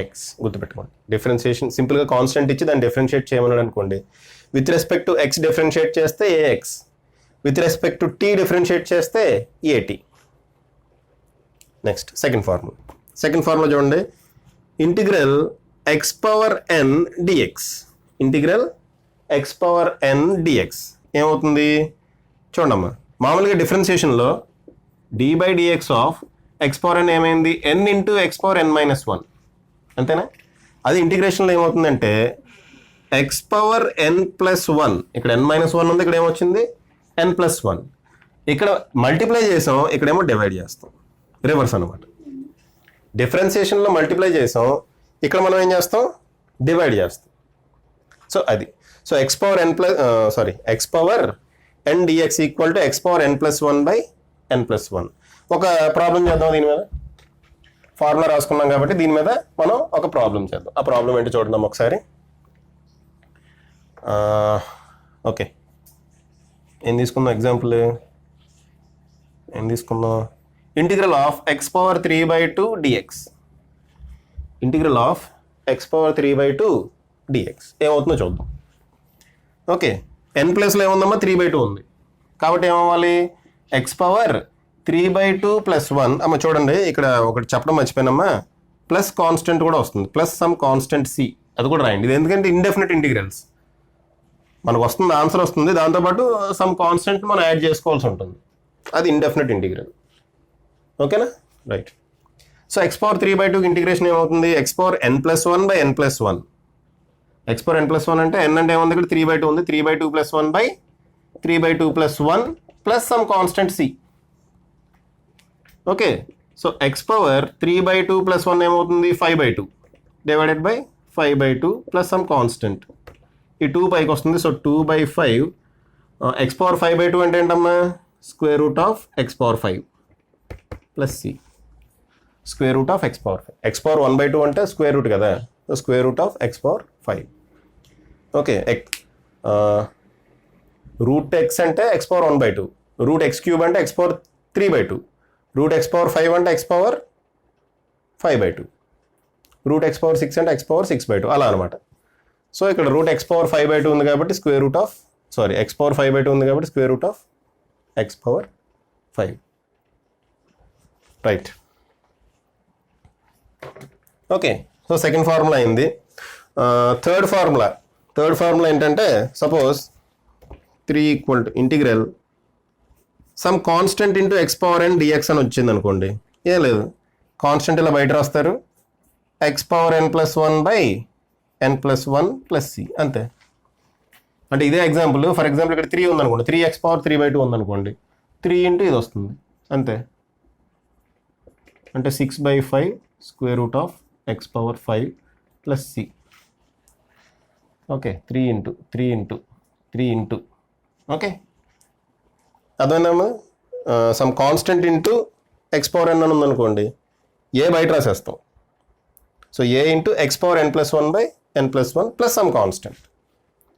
x. గుర్తుపెట్టుకోండి, డిఫరెన్సియేషన్ సింపుల్గా కాన్స్టెంట్ ఇచ్చి దాన్ని డిఫరెన్షియేట్ చేయమన్నాడు అనుకోండి, with respect to x differentiate చేస్తే a x, with respect to t differentiate చేస్తే ఏటీ. నెక్స్ట్ సెకండ్ ఫార్ములా చూడండి, integral x power n dx. Integral x power n dx ఏమవుతుంది చూడమ్మా. మామూలుగా డిఫరెన్సియేషన్లో d by dx of x power ఎన్ ఏమైంది? ఎన్ into X power n minus 1, అంతేనా? అది ఇంటిగ్రేషన్లో ఏమవుతుందంటే ఎక్స్ పవర్ ఎన్ ప్లస్ 1, ఇక్కడ ఎన్ మైనస్ 1 ఉంది, ఇక్కడ ఏమొచ్చింది? ఎన్ ప్లస్ 1. ఇక్కడ మల్టిప్లై చేసాం, ఇక్కడేమో డివైడ్ చేస్తాం. రివర్స్ అనమాట. డిఫరెన్సియేషన్లో మల్టిప్లై చేసాం, ఇక్కడ మనం ఏం చేస్తాం? డివైడ్ చేస్తాం. సో అది. So x power n dx equal to x power n plus 1 by n plus 1. ఒక ప్రాబ్లం చేద్దాం దీని మీద. ఫార్ములా రాసుకున్నాం కాబట్టి దీని మీద మనం ఒక ప్రాబ్లం చేద్దాం. ఆ ప్రాబ్లం ఏంటో చూద్దాం ఒకసారి. ఓకే, ఏం తీసుకుందాం example? Integral of x power 3/2 dx. Integral of x power 3/2 dx ఏమవుతుందో చూద్దాం. ఓకే, ఎన్ ప్లస్లో ఏముందమ్మా? 3/2 ఉంది కాబట్టి ఏమవ్వాలి? ఎక్స్ పవర్ 3/2 ప్లస్ 1 అమ్మ చూడండి ఇక్కడ ఒకటి చెప్పడం మర్చిపోయినమ్మా, ప్లస్ కాన్స్టెంట్ కూడా వస్తుంది, ప్లస్ సమ్ కాన్స్టెంట్ సి, అది కూడా రాయండి. ఇది ఎందుకంటే ఇండెఫినెట్ ఇంటిగ్రల్స్ మనకు వస్తుంది, ఆన్సర్ వస్తుంది, దాంతోపాటు సమ్ కాన్స్టెంట్ మనం యాడ్ చేసుకోవాల్సి ఉంటుంది, అది ఇండెఫినెట్ ఇంటిగ్రల్. ఓకేనా, right. So x power 3/2 integration ఏమవుతుంది, x power n+1 by n+1. x power n+1 అంటే n అంటే ఏముంది ఇక్కడ 3/2 ఉంది, 3/2 plus 1 by 3/2 plus 1 plus some constant c. Okay, so x power 3/2 plus 1 ఏమవుతుంది 5/2 divided by 5/2 plus some constant, ఈ 2 పైకి వస్తుంది. సో 2/5 x పవర్ 5/2 అంటే ఏంటమ్మా, square root of x power 5 plus c, square root of x power 5. x power 1/2 అంటే square root కదా, so square root of x power 5. Okay, root x అంటే x power 1/2, root x³ అంటే x power 3/2, root x power 5 అంటే x power 5/2, root x power 6 అంటే x power 6/2, అలా అనమాట. So ఇక్కడ route x power 5/2 ఉంది కాబట్టి square root of x power 5/2 ఉంది కాబట్టి square root of x power 5. Right. Okay, so second formula అయింది. థర్డ్ ఫార్ములా ఏంటంటే, suppose 3 equal to integral some constant into x power n dx అని వచ్చింది అనుకోండి. ఏం లేదు, కాన్స్టెంట్ ఇలా బయట రాస్తారు, x power n+1 by n+1 plus c, అంతే. అంటే ఇదే ఎగ్జాంపుల్, ఫర్ ఎగ్జాంపుల్ ఇక్కడ 3 ఉందనుకోండి, 3x పవర్ 3/2 ఉందనుకోండి, 3 ఇంటూ ఇది వస్తుంది, అంతే. అంటే 6/5 square root of x power 5 plus c. Okay, 3 into okay, అదేనమ్మా. Some constant into x power n అని ఉందనుకోండి, ఏ బయట రాసేస్తాం. So a into x power n+1 by n+1 plus some constant.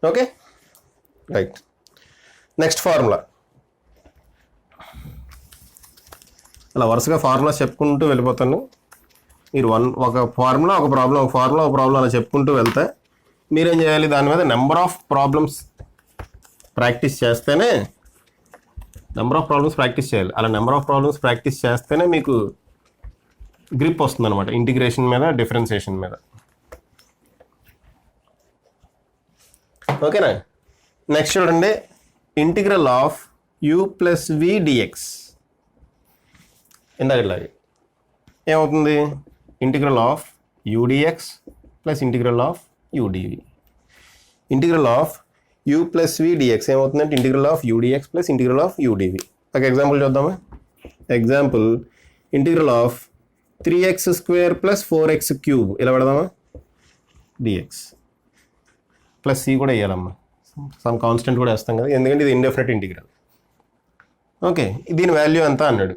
Okay, right. Next formula, అలా వరుసగా formulas చెప్పుకుంటూ వెళ్ళిపోతాను. మీరు ఒక ఫార్ములా ఒక ప్రాబ్లం అలా చెప్పుకుంటూ వెళ్తే మీరేం చేయాలి, దాని మీద నెంబర్ ఆఫ్ ప్రాబ్లమ్స్ ప్రాక్టీస్ చేస్తేనే, అలా నెంబర్ ఆఫ్ ప్రాబ్లమ్స్ ప్రాక్టీస్ చేస్తేనే మీకు గ్రిప్ వస్తుంది అనమాట ఇంటిగ్రేషన్ మీద, డిఫరెన్సియేషన్ మీద. ఓకేనా, నెక్స్ట్ చూడండి, integral of u plus v dx. ఇందాకట్లాగే ఏమవుతుంది, integral of u dx plus integral of u dv. Integral of u plus v dx ఏమవుతుందంటే integral of u dx plus integral of u dv. ఒక example చూద్దామా. Example integral of 3x² plus 4x³ ఇలా పెడదామా, dx plus c కూడా వేయాలమ్మా, some constant కూడా వేస్తాం కదా, ఎందుకంటే ఇది ఇండెఫినెట్ ఇంటిగ్రల్. ఓకే, దీని వాల్యూ ఎంత అన్నాడు,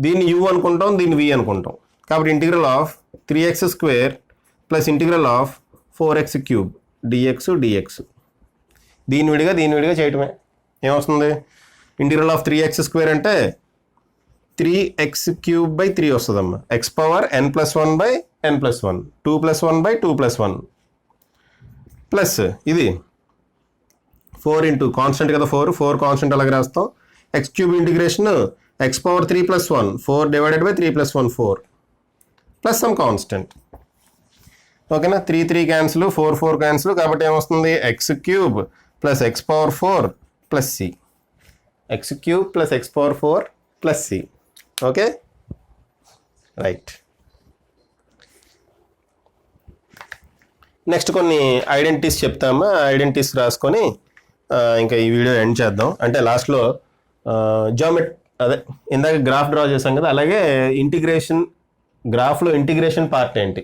దీన్ని u అనుకుంటాం, దీన్ని v అనుకుంటాం. కాబట్టి integral of 3x² plus integral of 4x³ dx. దీని విడిగా చేయటమే. ఏమొస్తుంది, ఇంటిగ్రల్ ఆఫ్ 3x² అంటే 3x³ బై 3 వస్తుందమ్మా, x power n+1 by n+1, 2+1 by 2+1 plus ఇది 4 ఇంటూ కాన్స్టెంట్ కదా, 4 కాన్స్టెంట్ అలాగే రాస్తాం. x³ integration x power 3+1, 4 divided by 3+1 4 plus some constant. ఓకేనా, 3 క్యాన్సిల్, 4 క్యాన్సిల్, కాబట్టి ఏమొస్తుంది x³ plus x power 4 plus c, x³ plus x power 4 plus c. Okay, right. Next కొన్ని identities చెప్తామా, identities రాసుకొని ఇంకా ఈ వీడియో ఎండ్ చేద్దాం. అంటే లాస్ట్లో అదే ఇందాక గ్రాఫ్ డ్రా చేసాం కదా, అలాగే గ్రాఫ్లో ఇంటిగ్రేషన్ పార్ట్ ఏంటి,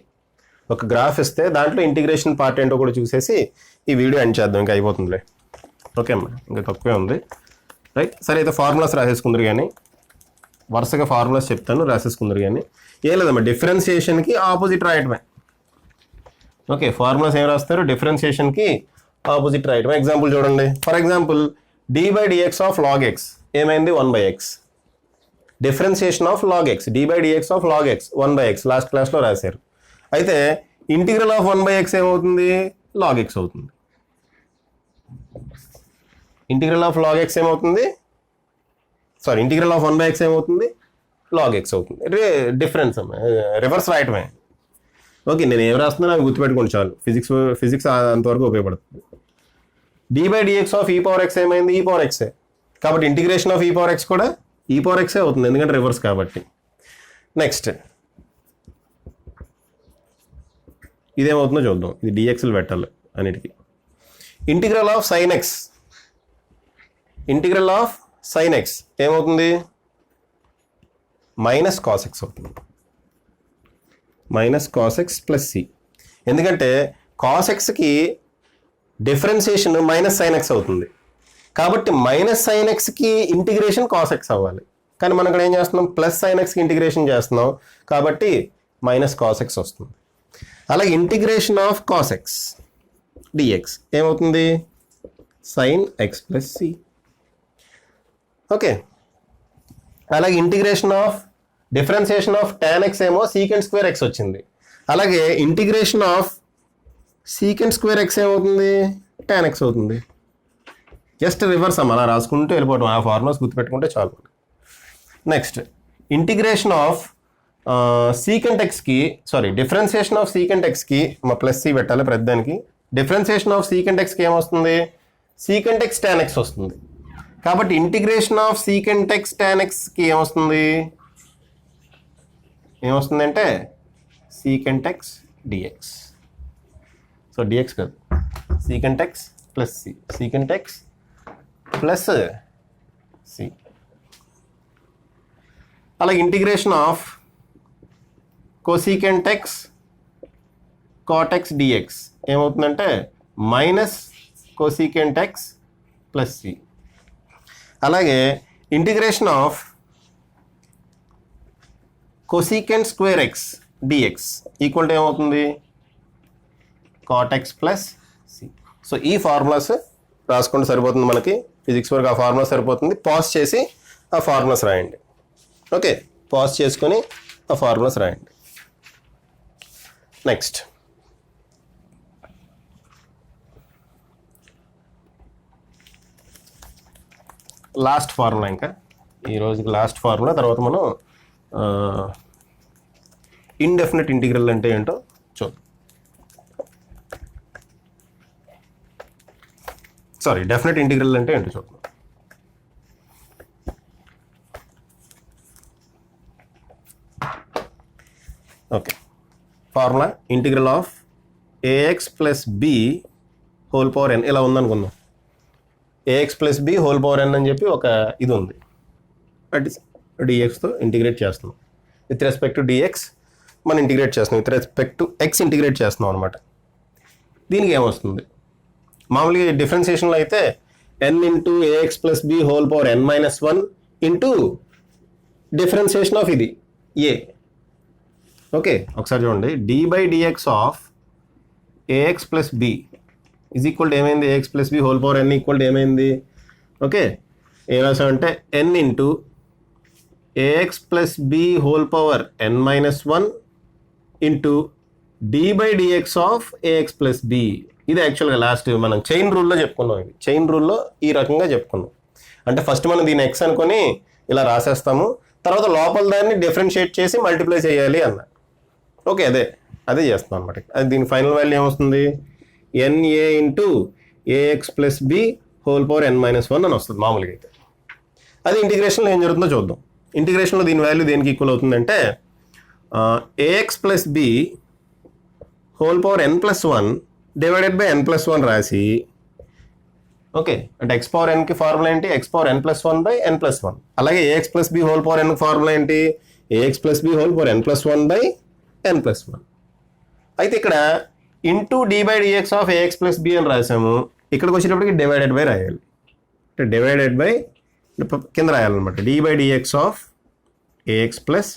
ఒక గ్రాఫ్ ఇస్తే దాంట్లో ఇంటిగ్రేషన్ పార్ట్ ఏంటో కూడా చూసేసి ఈ వీడియో ఎండ్ చేద్దాం, ఇంకా అయిపోతుందిలే. ఓకే అమ్మా, ఇంకా తక్కువే ఉంది. రైట్, సరే అయితే ఫార్ములాస్ రాసేసుకుందరు, కానీ వరుసగా ఫార్ములాస్ చెప్తాను, రాసేసుకుందరు. కానీ ఏం లేదమ్మా, డిఫరెన్సియేషన్కి ఆపోజిట్ రాయటమే. ఓకే, ఫార్ములాస్ ఏం రాస్తారు, డిఫరెన్సియేషన్కి ఆపోజిట్ రాయటమే. ఎగ్జాంపుల్ చూడండి, for example d/dx of log x ఏమైంది 1/x. Differentiation of log x, d/dx of log x 1/x last క్లాస్లో రాశారు. అయితే ఇంటిగ్రల్ ఆఫ్ 1/x ఏమవుతుంది, log x అవుతుంది. ఇంటిగ్రల్ ఆఫ్ log x ఏమవుతుంది, సారీ ఇంటిగ్రల్ ఆఫ్ 1/x ఏమవుతుంది, log x అవుతుంది. Difference reverse రాయటమే. ఓకే, నేను ఏం రాస్తున్నాను అవి గుర్తుపెట్టుకోండి చాలు. ఫిజిక్స్ అంతవరకు ఉపయోగపడుతుంది. d/dx of e power x ఏమైంది, e పవర్ x. కాబట్టి integration of e power x కూడా e పవర్ x అవుతుంది, ఎందుకంటే రివర్స్ కాబట్టి. నెక్స్ట్ ఇదేమవుతుందో చూద్దాం. ఇది dxలు పెట్టాలి అన్నిటికీ. Integral of sine x, integral of sine x ఏమవుతుంది, మైనస్ కాస్ ఎక్స్ అవుతుంది. Minus cos x plus c. ఎందుకంటే కాస్ ఎక్స్కి డిఫరెన్సియేషన్ మైనస్ సైన్ ఎక్స్ అవుతుంది. కాబట్టి మైనస్ సైన్ ఎక్స్కి ఇంటిగ్రేషన్ కాస్ ఎక్స్ అవ్వాలి. కానీ మనం ఇక్కడ ఏం చేస్తున్నాం, ప్లస్ సైన్ ఎక్స్కి ఇంటిగ్రేషన్ చేస్తున్నాం కాబట్టి మైనస్ కాస్ ఎక్స్ వస్తుంది. అలాగే integration of cos x dx ఏమవుతుంది, sine x plus c. Okay, అలాగే integration of differentiation of tan x ఏమో సీకెండ్ స్క్వేర్ ఎక్స్ వచ్చింది. అలాగే integration of secant square x ఏమవుతుంది, టాన్ ఎక్స్ అవుతుంది. జస్ట్ రివర్స్ అలా రాసుకుంటూ వెళ్ళిపోవటం, ఆ ఫార్ములాస్ గుర్తుపెట్టుకుంటే చాలు. నెక్స్ట్ ఇంటిగ్రేషన్ ఆఫ్ సీకెంట్ ఎక్స్కి డిఫరెన్సియేషన్ ఆఫ్ సీకెంట్ ఎక్స్కి మా ప్లస్ సి పెట్టాలి ప్రతిదానికి. డిఫరెన్సియేషన్ ఆఫ్ సీకెంట్ ఎక్స్కి ఏమొస్తుంది, సీకెంట్ ఎక్స్ టాన్ ఎక్స్ వస్తుంది. కాబట్టి integration of secant x tan ఎక్స్కి ఏమొస్తుందంటే secant x dx. So dx కాదు, secant x plus c, secant x plus c. అలాగే integration of cosecant x cot x dx ఏమవుతుందంటే minus cosecant x plus c. అలాగే integration of cosecant square x dx equal to ఏమవుతుంది, cot x plus c. So ఈ formulas రాసుకుంటే సరిపోతుంది మనకి. Physics వరకు ఆ ఫార్ములా సరిపోతుంది. పాజ్ చేసి ఆ ఫార్ములాస్ రాయండి. ఓకే, పాజ్ చేసుకొని ఆ ఫార్ములాస్ రాయండి. నెక్స్ట్ లాస్ట్ ఫార్ములా, ఇంకా ఈ రోజుకి లాస్ట్ ఫార్ములా. తర్వాత మనం ఇండెఫినెట్ ఇంటిగ్రల్ అంటే ఏంటో చూద్దాం. డెఫినెట్ ఇంటిగ్రల్ అంటే ఏంటో చూద్దాం. Okay, formula integral of a x plus b whole power n ఇలా ఉందనుకుందాం. A x plus b whole power n అని చెప్పి ఒక ఇది ఉంది. అట్ డిఎక్స్తో ఇంటిగ్రేట్ చేస్తున్నాం. విత్ రెస్పెక్ట్ టు డిఎక్స్ మనం ఇంటిగ్రేట్ చేస్తున్నాం, with respect to x integrate చేస్తున్నాం అనమాట. దీనికి ఏమొస్తుంది, మామూలుగా డిఫరెన్సియేషన్లో అయితే n into a x plus b whole power n minus 1 into differentiation of ఇది ఏ. ఓకే, ఒకసారి చూడండి. d/dx of a x plus b is equal to ఏమైంది, a x plus b whole power n equal to ఏమైంది. ఓకే, ఏం రాసామంటే n into a x plus b whole power n minus 1 into d/dx of a x plus b. ఇది యాక్చువల్గా last మనం chain రూల్లో చెప్పుకున్నాం. ఇది chain రూల్లో ఈ రకంగా చెప్పుకున్నాం. అంటే ఫస్ట్ మనం దీన్ని ఎక్స్ అనుకొని ఇలా రాసేస్తాము, తర్వాత లోపల దాన్ని డిఫరెన్షియేట్ చేసి మల్టిప్లై చేయాలి అన్న. ఓకే, అదే చేస్తాం అనమాట. అది దీని ఫైనల్ వాల్యూ ఏమొస్తుంది, n a into a x plus b whole power n minus 1 అని వస్తుంది మామూలుగా అయితే. అది ఇంటిగ్రేషన్లో ఏం జరుగుతుందో చూద్దాం. ఇంటిగ్రేషన్లో దీని వాల్యూ దేనికి ఈక్వల్ అవుతుందంటే a x plus b whole power n plus 1 divided by n plus 1 రాసి, ఓకే, అంటే ఎక్స్ పవర్ ఎన్కి ఫార్ములా ఏంటి, x power n plus 1 by n plus 1. అలాగే a x plus b whole power ఎన్కి ఫార్ములా ఏంటి, a x plus b whole power n plus 1 by n plus 1. అయితే ఇక్కడ into d/dx of a x plus b అని రాసాము. ఇక్కడికి వచ్చేటప్పటికి డివైడెడ్ బై రాయాలి. అంటే డివైడెడ్ బై కింద రాయాలన్నమాట, d/dx of a x plus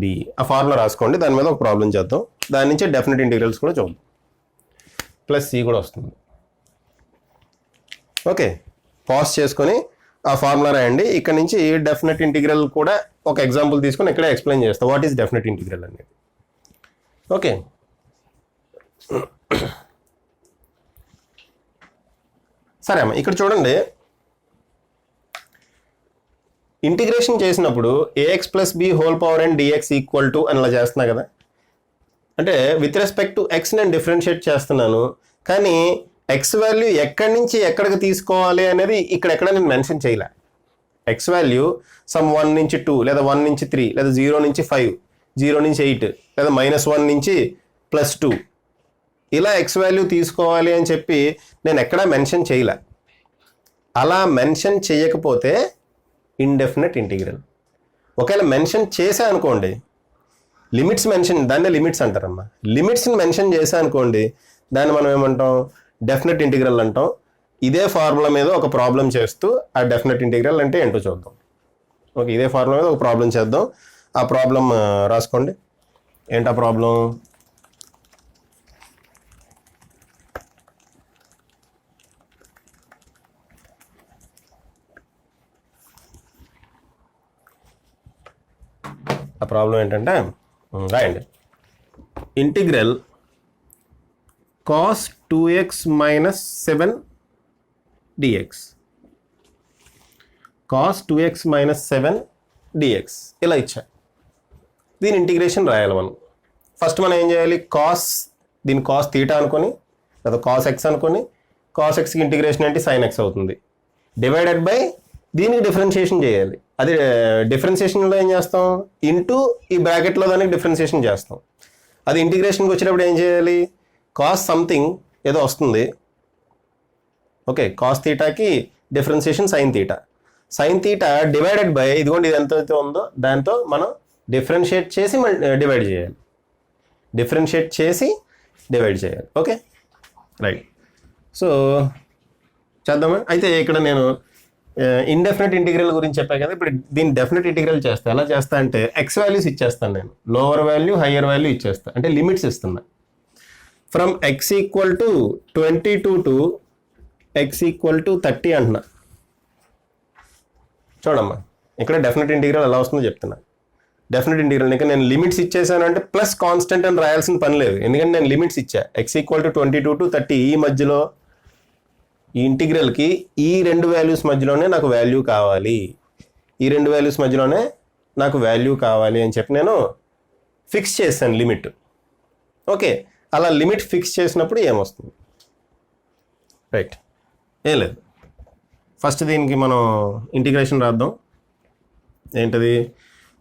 b. ఆ ఫార్ములా రాసుకోండి. దాని మీద ఒక ప్రాబ్లం చేద్దాం. దాని నుంచి డెఫినెట్ ఇంటిగ్రల్స్ కూడా చూద్దాం. ప్లస్ సి కూడా వస్తుంది. ఓకే, పాజ్ చేసుకొని ఆ ఫార్ములా రాయండి. ఇక్కడ నుంచి డెఫినెట్ ఇంటిగ్రల్ కూడా ఒక ఎగ్జాంపుల్ తీసుకొని ఇక్కడే ఎక్స్ప్లెయిన్ చేస్తాం వాట్ ఈస్ డెఫినెట్ ఇంటిగ్రల్ అనేది. ఓకే, సరే అమ్మ, ఇక్కడ చూడండి. ఇంటిగ్రేషన్ చేసినప్పుడు a x plus b whole power and dx equal to అని ఇలా చేస్తున్నా కదా, అంటే విత్ రెస్పెక్ట్ టు ఎక్స్ నేను డిఫరెన్షియేట్ చేస్తున్నాను, కానీ ఎక్స్ వాల్యూ ఎక్కడి నుంచి ఎక్కడికి తీసుకోవాలి అనేది ఇక్కడ ఎక్కడ నేను మెన్షన్ చేయలే. ఎక్స్ వాల్యూ సమ్ 1 నుంచి 2 లేదా 1 నుంచి 3 లేదా 0 నుంచి 5 0 నుంచి 8 లేదా -1 నుంచి +2 ఇలా ఎక్స్ వాల్యూ తీసుకోవాలి అని చెప్పి నేను ఎక్కడా మెన్షన్ చేయలే. అలా మెన్షన్ చేయకపోతే ఇండెఫినెట్ ఇంటిగ్రల్. ఒకవేళ మెన్షన్ చేసా అనుకోండి, లిమిట్స్ మెన్షన్, దాన్నే లిమిట్స్ అంటారమ్మా. లిమిట్స్ని మెన్షన్ చేసా అనుకోండి, దాన్ని మనం ఏమంటాం, డెఫినెట్ ఇంటిగ్రల్ అంటాం. ఇదే ఫార్ములా మీద ఒక ప్రాబ్లం చేస్తూ ఆ డెఫినెట్ ఇంటిగ్రల్ అంటే ఏంటో చూద్దాం. ఓకే, ఇదే ఫార్ములా మీద ఒక ప్రాబ్లం చేద్దాం. ఆ ప్రాబ్లం రాసుకోండి. ఏంటా ప్రాబ్లం? ఆ ప్రాబ్లం ఏంటంటే రాయండి. Integral cos 2x minus 7 dx. cos 2x minus 7 dx ఇలా ఇచ్చా. దీని ఇంటిగ్రేషన్ రాయాలి మనం. ఫస్ట్ మనం ఏం చేయాలి, దీని కాస్ తీటా అనుకొని లేదా కాస్ ఎక్స్ అనుకొని, కాస్ ఎక్స్కి ఇంటిగ్రేషన్ అంటే సైన్ ఎక్స్ అవుతుంది, డివైడెడ్ బై దీనికి డిఫరెన్షియేషన్ చేయాలి. అది డిఫరెన్షియేషన్లో ఏం చేస్తాం, ఇంటూ ఈ బ్రాకెట్లో దానికి డిఫరెన్షియేషన్ చేస్తాం. అది ఇంటిగ్రేషన్కి వచ్చేటప్పుడు ఏం చేయాలి, కాస్ సంథింగ్ ఏదో వస్తుంది. ఓకే, కాస్ తీటాకి differentiation sine theta divided by ఇదిగోండి ఇది ఎంతైతే ఉందో దాంతో మనం డిఫరెన్షియేట్ చేసి డివైడ్ చేయాలి. Okay right. సో చేద్దామా. అయితే ఇక్కడ నేను ఇండెఫినెట్ ఇంటిగ్రల్ గురించి చెప్పాను కదా, ఇప్పుడు దీన్ని డెఫినెట్ ఇంటిగ్రల్ చేస్తా. ఎలా చేస్తా అంటే ఎక్స్ వాల్యూస్ ఇచ్చేస్తాను నేను, లోవర్ వాల్యూ హయ్యర్ వాల్యూ ఇచ్చేస్తా, అంటే లిమిట్స్ ఇస్తున్నా. From X equal to 22 to X equal to 30 అంటున్నా. చూడమ్మా, ఇక్కడ డెఫినెట్ ఇంటిగ్రల్ ఎలా వస్తుందో చెప్తున్నా. డెఫినెట్ ఇంటిగ్రల్ ఇంకా నేను లిమిట్స్ ఇచ్చేసాను అంటే ప్లస్ కాన్స్టెంట్ అని రాయాల్సిన పని లేదు, ఎందుకంటే నేను లిమిట్స్ ఇచ్చా. ఎక్స్ ఈక్వల్ టు 22 టు 30 ఈ మధ్యలో ఈ ఇంటిగ్రల్కి ఈ రెండు వాల్యూస్ మధ్యలోనే నాకు వాల్యూ కావాలి, అని చెప్పి నేను ఫిక్స్ చేశాను లిమిట్. ఓకే, అలా లిమిట్ ఫిక్స్ చేసినప్పుడు ఏమొస్తుంది, రైట్, ఏం లేదు. ఫస్ట్ దీనికి మనం ఇంటిగ్రేషన్ రాద్దాం. ఏంటది,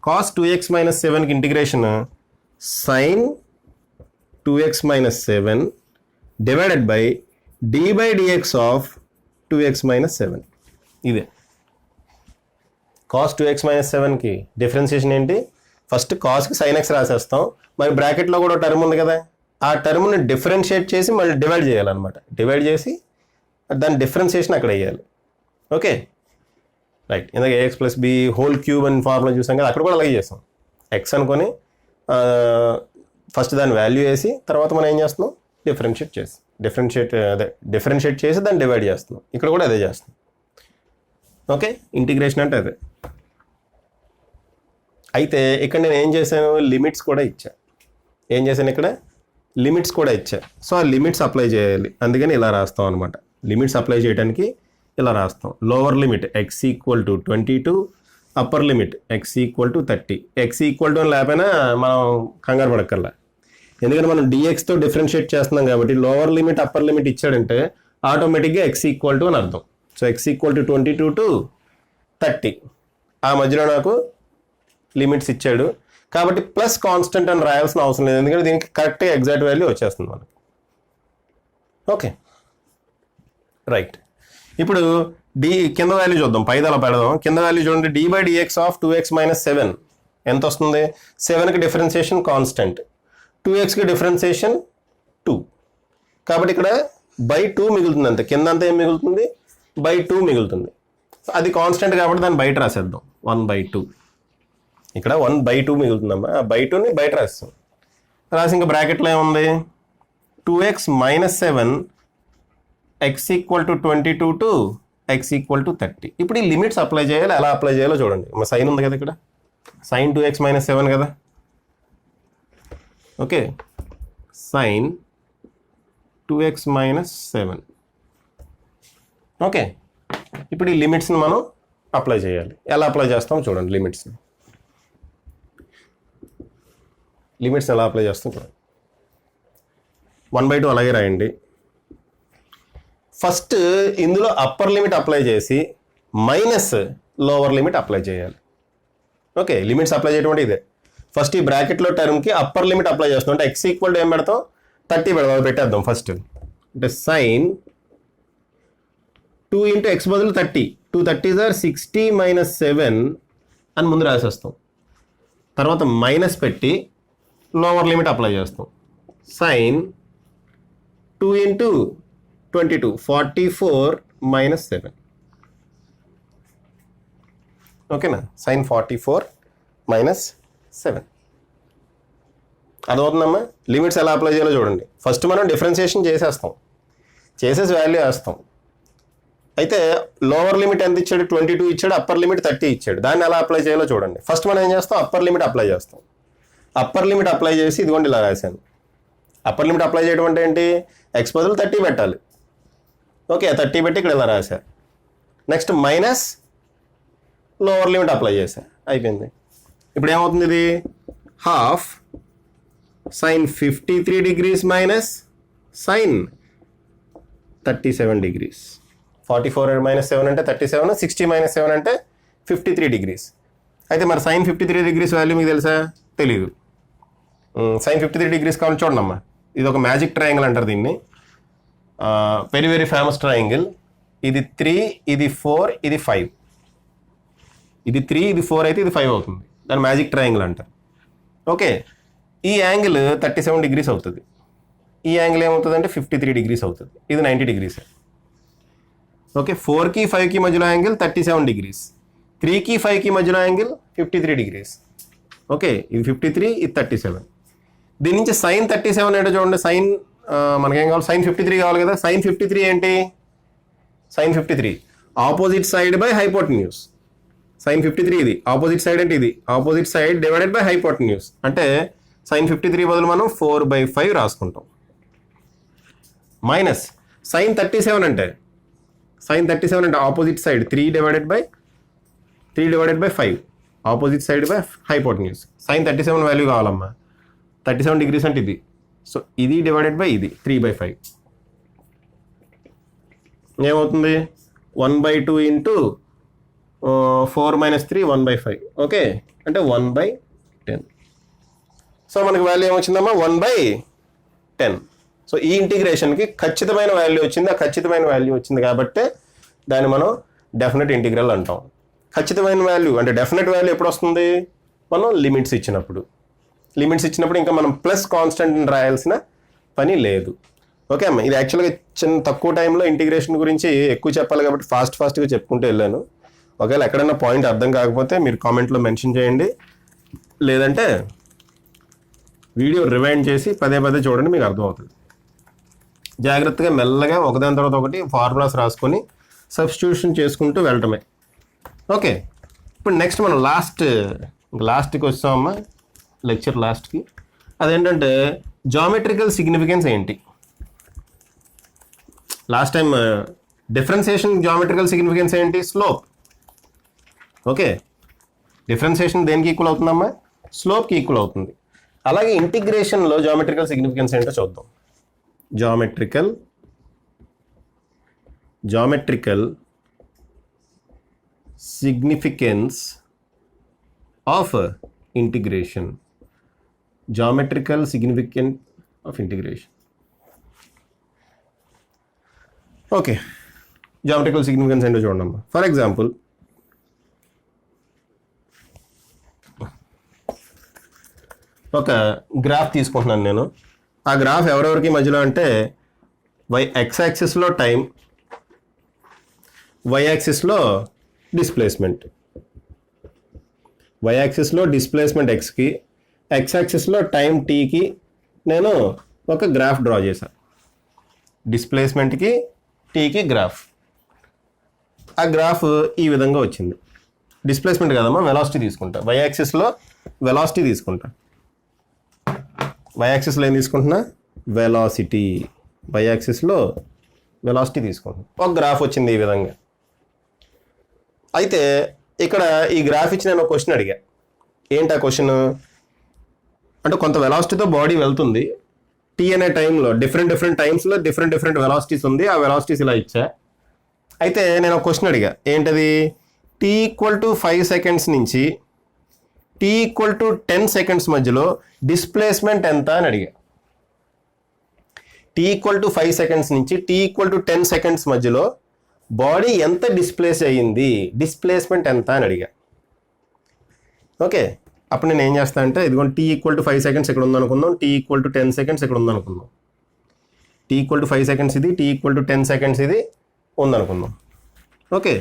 cos 2x minus 7కి integration sin 2x minus 7 divided by d by dx ఆఫ్ 2x minus 7. ఇదే cos 2x minus 7కి డిఫరెన్షియేషన్ ఏంటి, ఫస్ట్ కాస్కి sin x రాసేస్తాం, మరి బ్రాకెట్లో కూడా టర్మ్ ఉంది కదా, ఆ టర్మ్ని డిఫరెన్షియేట్ చేసి మళ్ళీ డివైడ్ చేయాలన్నమాట. డివైడ్ చేసి దాని డిఫరెన్షియేషన్ అక్కడ వేయాలి. Okay right. ఇందాక a x plus b whole cube అని ఫార్ములా చూసాం కదా, అక్కడ కూడా అలాగే చేస్తాం. ఎక్స్ అనుకొని ఫస్ట్ దాని వాల్యూ వేసి తర్వాత మనం ఏం చేస్తున్నాం, డిఫరెన్షియేట్ చేసి దాన్ని డివైడ్ చేస్తున్నాం. ఇక్కడ కూడా అదే చేస్తాం. ఓకే, ఇంటిగ్రేషన్ అంటే అదే. అయితే ఇక్కడ నేను ఏం చేశాను, లిమిట్స్ కూడా ఇచ్చా. ఇక్కడ లిమిట్స్ కూడా ఇచ్చా. సో ఆ లిమిట్స్ అప్లై చేయాలి, అందుకని ఇలా రాస్తాం అనమాట. లిమిట్స్ అప్లై చేయడానికి ఇలా రాస్తాం. Lower limit X equal to 22, upper limit X equal to 30. X equal to అని లేకపోయినా మనం కంగారు పడక్కర్లా, ఎందుకంటే మనం డిఎక్స్తో డిఫరెన్షియేట్ చేస్తున్నాం కాబట్టి లోవర్ లిమిట్ అప్పర్ లిమిట్ ఇచ్చాడంటే ఆటోమేటిక్గా ఎక్స్ ఈక్వల్ టు అని అర్థం. So X equal to 22 to 30 ఆ మధ్యలో నాకు లిమిట్స్ ఇచ్చాడు కాబట్టి ప్లస్ కాన్స్టెంట్ అని రాయాల్సిన అవసరం లేదు, ఎందుకంటే దీనికి కరెక్ట్గా ఎగ్జాక్ట్ వాల్యూ వచ్చేస్తుంది మనకి. Okay right. ఇప్పుడు కింద వాల్యూ చూద్దాం, పైదలా పెడదాం. కింద వాల్యూ చూడండి, d by dx ఆఫ్ 2x minus 7 ఎంత వస్తుంది, 7కి డిఫరెన్షియేషన్ కాన్స్టెంట్, 2xకి డిఫరెన్షియేషన్ 2, కాబట్టి ఇక్కడ బై 2 మిగులుతుంది. అంతే, కింద అంతా ఏం మిగులుతుంది, బై 2 మిగులుతుంది. అది కాన్స్టెంట్ కాబట్టి దాన్ని బయట రాసేద్దాం, 1/2. ఇక్కడ 1/2 మిగులుతుందమ్మా, ఆ బై 2ని బయట రాస్తాం. రాసి ఇంకా బ్రాకెట్లో ఏముంది, 2x minus 7 x equal to 22 to x equal to 30. ఇప్పుడు ఈ లిమిట్స్ అప్లై చేయాలి. ఎలా అప్లై చేయాలో చూడండి. మా సైన్ ఉంది కదా, ఇక్కడ సైన్ 2x minus 7 కదా. Okay, sign 2x minus 7. Okay, ఇప్పుడు ఈ లిమిట్స్ని మనం అప్లై చేయాలి. ఎలా అప్లై చేస్తాం చూడండి. లిమిట్స్ని ఎలా అప్లై చేస్తాం చూడండి. 1/2 అలాగే రాయండి. ఫస్ట్ ఇందులో అప్పర్ లిమిట్ అప్లై చేసి మైనస్ లోవర్ లిమిట్ అప్లై చేయాలి. ఓకే, లిమిట్స్ అప్లై చేయడం అంటే ఇదే. ఫస్ట్ ఈ బ్రాకెట్లో టర్మ్కి అప్పర్ లిమిట్ అప్లై చేస్తాం. అంటే x ఈక్వల్ టు ఏం పెడతాం, 30 పెడదాం. పెట్టేద్దాం ఫస్ట్. అంటే సైన్ 2 × x బదులు 30, 2 30s are 60 - 7 అని ముందు రాసేస్తాం. తర్వాత మైనస్ పెట్టి లోవర్ లిమిట్ అప్లై చేస్తాం. సైన్ 2 × 22 44 - 7. ఓకేనా, సైన్ 44 - 7 అదవుతుందమ్మా. లిమిట్స్ ఎలా అప్లై చేయాలో చూడండి. ఫస్ట్ మనం డిఫరెన్షియేషన్ చేసేస్తాం, చేసేసి వాల్యూ వేస్తాం. అయితే లోవర్ లిమిట్ ఎంత ఇచ్చాడు, 22 ఇచ్చాడు, అప్పర్ లిమిట్ 30 ఇచ్చాడు. దాన్ని ఎలా అప్లై చేయాలో చూడండి. ఫస్ట్ మనం ఏం చేస్తాం, అప్పర్ లిమిట్ అప్లై చేస్తాం. అప్పర్ లిమిట్ అప్లై చేసి ఇదిగోండి ఇలా రాశాను. అప్పర్ లిమిట్ అప్లై చేయడం అంటే ఏంటి, x బదులు 30 పెట్టాలి. ఓకే, 30 పెట్టి ఇక్కడ ఇలా రాశా. Next minus lower limit apply చేశా, అయిపోయింది. ఇప్పుడు ఏమవుతుంది, ఇది half sine 53 degrees minus sine 37 degrees. 44 - 7 అంటే 37, 60 - 7 అంటే 53 degrees. అయితే మరి సైన్ 53 degrees వాల్యూ మీకు తెలుసా, తెలీదు. సైన్ 53 degrees కావాలి చూడండి అమ్మా. ఇది ఒక మ్యాజిక్ ట్రయాంగిల్ అంటారు దీన్ని. Very very famous triangle. ఇది 3, ఇది 4, ఇది 5. ఇది 3, ఇది 4 అయితే ఇది 5 అవుతుంది. దాని మ్యాజిక్ ట్రయాంగిల్ అంటారు. ఓకే, ఈ యాంగిల్ 37 degrees అవుతుంది. ఈ యాంగిల్ ఏమవుతుంది అంటే 53 degrees అవుతుంది. ఇది 90 degrees. ఓకే, 4కి 5కి మధ్యలో యాంగిల్ 37 degrees, 3కి 5కి మధ్యలో యాంగిల్ 53 degrees. ఓకే, ఇది 53, ఇది 37. దీని నుంచి సైన్ 37 ఏంటో చూడండి. సైన్ మనకేం కావాలి, సైన్ 53 కావాలి కదా. సైన్ 53 ఏంటి, sine 53 opposite side by hypotenuse. Sine 53 ఇది ఆపోజిట్ సైడ్ అంటే ఇది opposite side divided by hypotenuse. అంటే సైన్ 53 బదులు మనం 4/5 రాసుకుంటాం. మైనస్ సైన్ 37 అంటే opposite side 3 divided by 5 opposite side by hypotenuse. Sine 37 value కావాలమ్మా. 37 degrees అంటే ఇది. సో ఇది డివైడెడ్ బై ఇది 3/5 ఏమవుతుంది, 1/2 × 4 - 3 1/5. ఓకే, అంటే 1/10. సో మనకి వాల్యూ ఏమొచ్చిందమ్మా, 1/10. సో ఈ ఇంటిగ్రేషన్కి ఖచ్చితమైన వాల్యూ వచ్చింది. ఆ ఖచ్చితమైన వాల్యూ వచ్చింది కాబట్టి దాన్ని మనం డెఫినెట్ ఇంటిగ్రల్ అంటాం. ఖచ్చితమైన వాల్యూ అంటే డెఫినెట్ వాల్యూ ఎప్పుడు వస్తుంది, మనం లిమిట్స్ ఇచ్చినప్పుడు ఇంకా మనం ప్లస్ కాన్స్టెంట్ని రాయాల్సిన పని లేదు. ఓకే అమ్మ, ఇది యాక్చువల్గా తక్కువ టైంలో ఇంటిగ్రేషన్ గురించి ఎక్కువ చెప్పాలి కాబట్టి ఫాస్ట్గా చెప్పుకుంటూ వెళ్ళాను. ఒకవేళ ఎక్కడైనా పాయింట్ అర్థం కాకపోతే మీరు కామెంట్లో మెన్షన్ చేయండి, లేదంటే వీడియో రివైండ్ చేసి పదే చూడండి, మీకు అర్థమవుతుంది. జాగ్రత్తగా మెల్లగా ఒకదాని తర్వాత ఒకటి ఫార్ములాస్ రాసుకొని సబ్స్టిట్యూషన్ చేసుకుంటూ వెళ్ళటమే. ఓకే, ఇప్పుడు నెక్స్ట్ మనం లాస్ట్కి వచ్చామమ్మా, లెక్చర్ లాస్ట్కి. అదేంటంటే జామెట్రికల్ సిగ్నిఫికెన్స్ ఏంటి. Last time differentiation geometrical significance ఏంటి, స్లోప్. ఓకే, డిఫరెన్సియేషన్ దేనికి ఈక్వల్ అవుతుందమ్మా, స్లోప్కి ఈక్వల్ అవుతుంది. అలాగే ఇంటిగ్రేషన్లో జామెట్రికల్ సిగ్నిఫికెన్స్ ఏంటో చూద్దాం. Geometrical significance of integration. Geometrical significance of integration. Okay, geometrical significance ఏంటో చూడమ్మా. ఫర్ ఎగ్జాంపుల్, ఒక గ్రాఫ్ తీసుకుంటున్నాను నేను. ఆ గ్రాఫ్ ఎవరెవరికి మధ్యలో అంటే x యాక్సిస్లో టైం, y యాక్సిస్లో డిస్ప్లేస్మెంట్. y యాక్సిస్లో డిస్ప్లేస్మెంట్ xకి, x యాక్సిస్లో టైం tకి నేను ఒక గ్రాఫ్ డ్రా చేశాను. డిస్ప్లేస్మెంట్కి tకి గ్రాఫ్. ఆ గ్రాఫ్ ఈ విధంగా వచ్చింది. డిస్ప్లేస్మెంట్ కదమ్మా, వెలాసిటీ తీసుకుంటా. y యాక్సిస్లో వెలాసిటీ తీసుకుంటా. y యాక్సిస్లో ఏం తీసుకుంటున్నా, వెలాసిటీ. y యాక్సిస్లో వెలాసిటీ తీసుకుంటున్నా. ఒక గ్రాఫ్ వచ్చింది ఈ విధంగా. అయితే ఇక్కడ ఈ గ్రాఫ్ ఇచ్చి నేను ఒక క్వశ్చన్ అడిగా. ఏంటి ఆ క్వశ్చన్ అంటే, కొంత వెలాసిటీతో బాడీ వెళ్తుంది టీ అనే టైంలో, డిఫరెంట్ టైమ్స్లో డిఫరెంట్ వెలాసిటీస్ ఉంది. ఆ వెలాసిటీస్ ఇలా ఇచ్చా. అయితే నేను ఒక క్వశ్చన్ అడిగా. ఏంటది? టీ ఈక్వల్ టు 5 సెకండ్స్ నుంచి టీ ఈక్వల్ టు 10 సెకండ్స్ మధ్యలో డిస్ప్లేస్మెంట్ ఎంత అని అడిగా. టీ ఈక్వల్ టు 5 సెకండ్స్ నుంచి టీ ఈక్వల్ టు 10 సెకండ్స్ మధ్యలో బాడీ ఎంత డిస్ప్లేస్ అయ్యింది, డిస్ప్లేస్మెంట్ ఎంత అని అడిగా. ఓకే, అప్పుడు నేను ఏం చేస్తాను అంటే, ఇదిగోండి టీ ఈక్వల్ టు 5 సెకండ్స్ ఇక్కడ ఉందనుకుందాం, టీ ఈక్వల్ టు 10 సెకండ్స్ ఇక్కడ ఉందనుకుందాం. టీ ఈక్వల్ టు 5 సెకండ్స్ ఇది, టీ ఈక్వల్ టు 10 సెకండ్స్ ఇది ఉందనుకుందాం. ఓకే,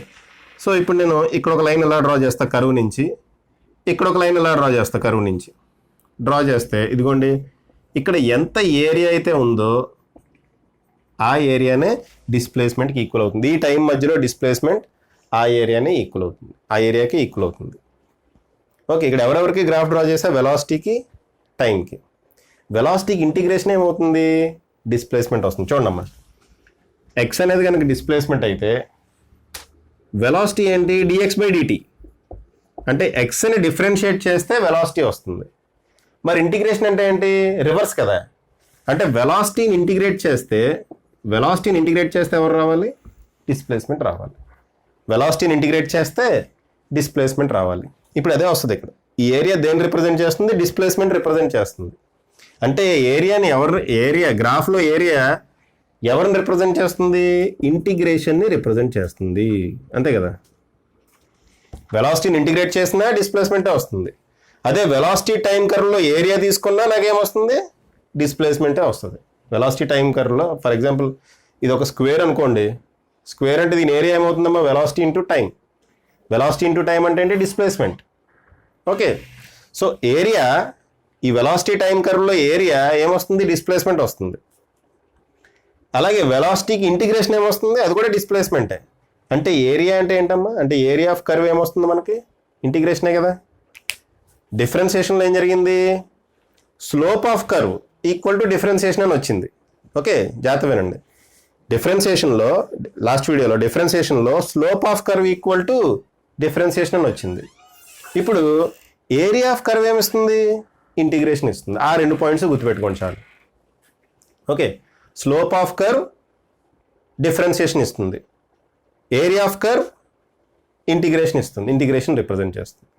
సో ఇప్పుడు నేను ఇక్కడ ఒక లైన్ ఎలా డ్రా చేస్తా కరువు నుంచి, ఇక్కడ ఒక లైన్ ఎలా డ్రా చేస్తా కరువు నుంచి. డ్రా చేస్తే ఇదిగోండి ఇక్కడ ఎంత ఏరియా అయితే ఉందో ఆ ఏరియానే డిస్ప్లేస్మెంట్కి ఈక్వల్ అవుతుంది. ఈ టైం మధ్యలో డిస్ప్లేస్మెంట్ ఆ ఏరియానే ఈక్వల్ అవుతుంది, ఆ ఏరియాకి ఈక్వల్ అవుతుంది. ఓకే, ఇక్కడ ఎవరెవరికి గ్రాఫ్ డ్రా చేసా? వెలాసిటీకి, టైంకి. వెలాసిటీకి ఇంటిగ్రేషన్ ఏమవుతుంది? డిస్ప్లేస్మెంట్ వస్తుంది. చూడండి అమ్మా, ఎక్స్ అనేది కనుక డిస్ప్లేస్మెంట్ అయితే వెలాసిటీ ఏంటి? dx/dt. అంటే ఎక్స్ని డిఫరెన్షియేట్ చేస్తే వెలాసిటీ వస్తుంది. మరి ఇంటిగ్రేషన్ అంటే ఏంటి? రివర్స్ కదా. అంటే వెలాసిటీని ఇంటిగ్రేట్ చేస్తే ఎవరు రావాలి? డిస్ప్లేస్మెంట్ రావాలి. వెలాసిటీని ఇంటిగ్రేట్ చేస్తే డిస్ప్లేస్మెంట్ రావాలి. ఇప్పుడు అదే వస్తుంది ఇక్కడ. ఈ ఏరియా దేన్ని రిప్రజెంట్ చేస్తుంది? డిస్ప్లేస్మెంట్ రిప్రజెంట్ చేస్తుంది. అంటే ఏరియా గ్రాఫ్లో ఏరియా ఎవరిని రిప్రజెంట్ చేస్తుంది? ఇంటిగ్రేషన్ని రిప్రజెంట్ చేస్తుంది. అంతే కదా. వెలాసిటీని ఇంటిగ్రేట్ చేసినా డిస్ప్లేస్మెంటే వస్తుంది. అదే వెలాసిటీ టైం కర్వ్లో ఏరియా తీసుకున్నా నాకేమొస్తుంది? డిస్ప్లేస్మెంటే వస్తుంది. వెలాసిటీ టైం కర్వ్లో ఫర్ ఎగ్జాంపుల్ ఇది ఒక స్క్వేర్ అనుకోండి. స్క్వేర్ అంటే దీని ఏరియా ఏమవుతుందమ్మా? Velocity into time. Velocity into time అంటే ఏంటి? డిస్ప్లేస్మెంట్. ఓకే, సో ఏరియా, ఈ వెలాసిటీ టైం కర్వ్లో ఏరియా ఏమొస్తుంది? డిస్ప్లేస్మెంట్ వస్తుంది. అలాగే వెలాసిటీకి ఇంటిగ్రేషన్ ఏమొస్తుంది? అది కూడా డిస్ప్లేస్మెంటే. అంటే ఏరియా అంటే ఏంటమ్మా? అంటే ఏరియా ఆఫ్ కర్వ్ ఏమొస్తుంది మనకి? ఇంటిగ్రేషనే కదా. డిఫరెన్సియేషన్లో ఏం జరిగింది? Slope of curve equal to differentiation అని వచ్చింది. ఓకే, జాగ్రత్త వినండి. డిఫరెన్సియేషన్లో లాస్ట్ వీడియోలో డిఫరెన్సియేషన్లో slope of curve equal to differentiation అని వచ్చింది. ఇప్పుడు ఏరియా ఆఫ్ కర్వ్ ఏమిస్తుంది? ఇంటిగ్రేషన్ ఇస్తుంది. ఆ 2 పాయింట్స్ గుర్తుపెట్టుకోండి చాలు. Okay, slope of curve differentiation ఇస్తుంది, ఏరియా ఆఫ్ కర్వ్ ఇంటిగ్రేషన్ ఇస్తుంది, ఇంటిగ్రేషన్ రిప్రజెంట్ చేస్తుంది.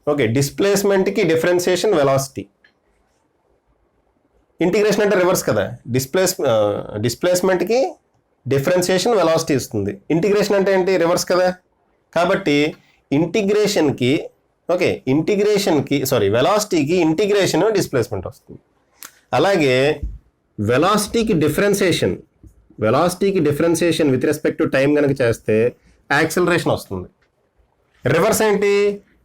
ఓకే, డిస్ప్లేస్మెంట్కి డిఫరెన్సియేషన్ వెలాసిటీ, ఇంటిగ్రేషన్ అంటే రివర్స్ కదా. డిస్ప్లేస్మెంట్కి డిఫరెన్సియేషన్ వెలాసిటీ ఇస్తుంది, ఇంటిగ్రేషన్ అంటే ఏంటి? రివర్స్ కదా. కాబట్టి వెలాసిటీకి ఇంటిగ్రేషన్ డిస్ప్లేస్మెంట్ వస్తుంది. అలాగే వెలాసిటీకి differentiation with respect to time కనుక చేస్తే యాక్సలరేషన్ వస్తుంది. రివర్స్ ఏంటి?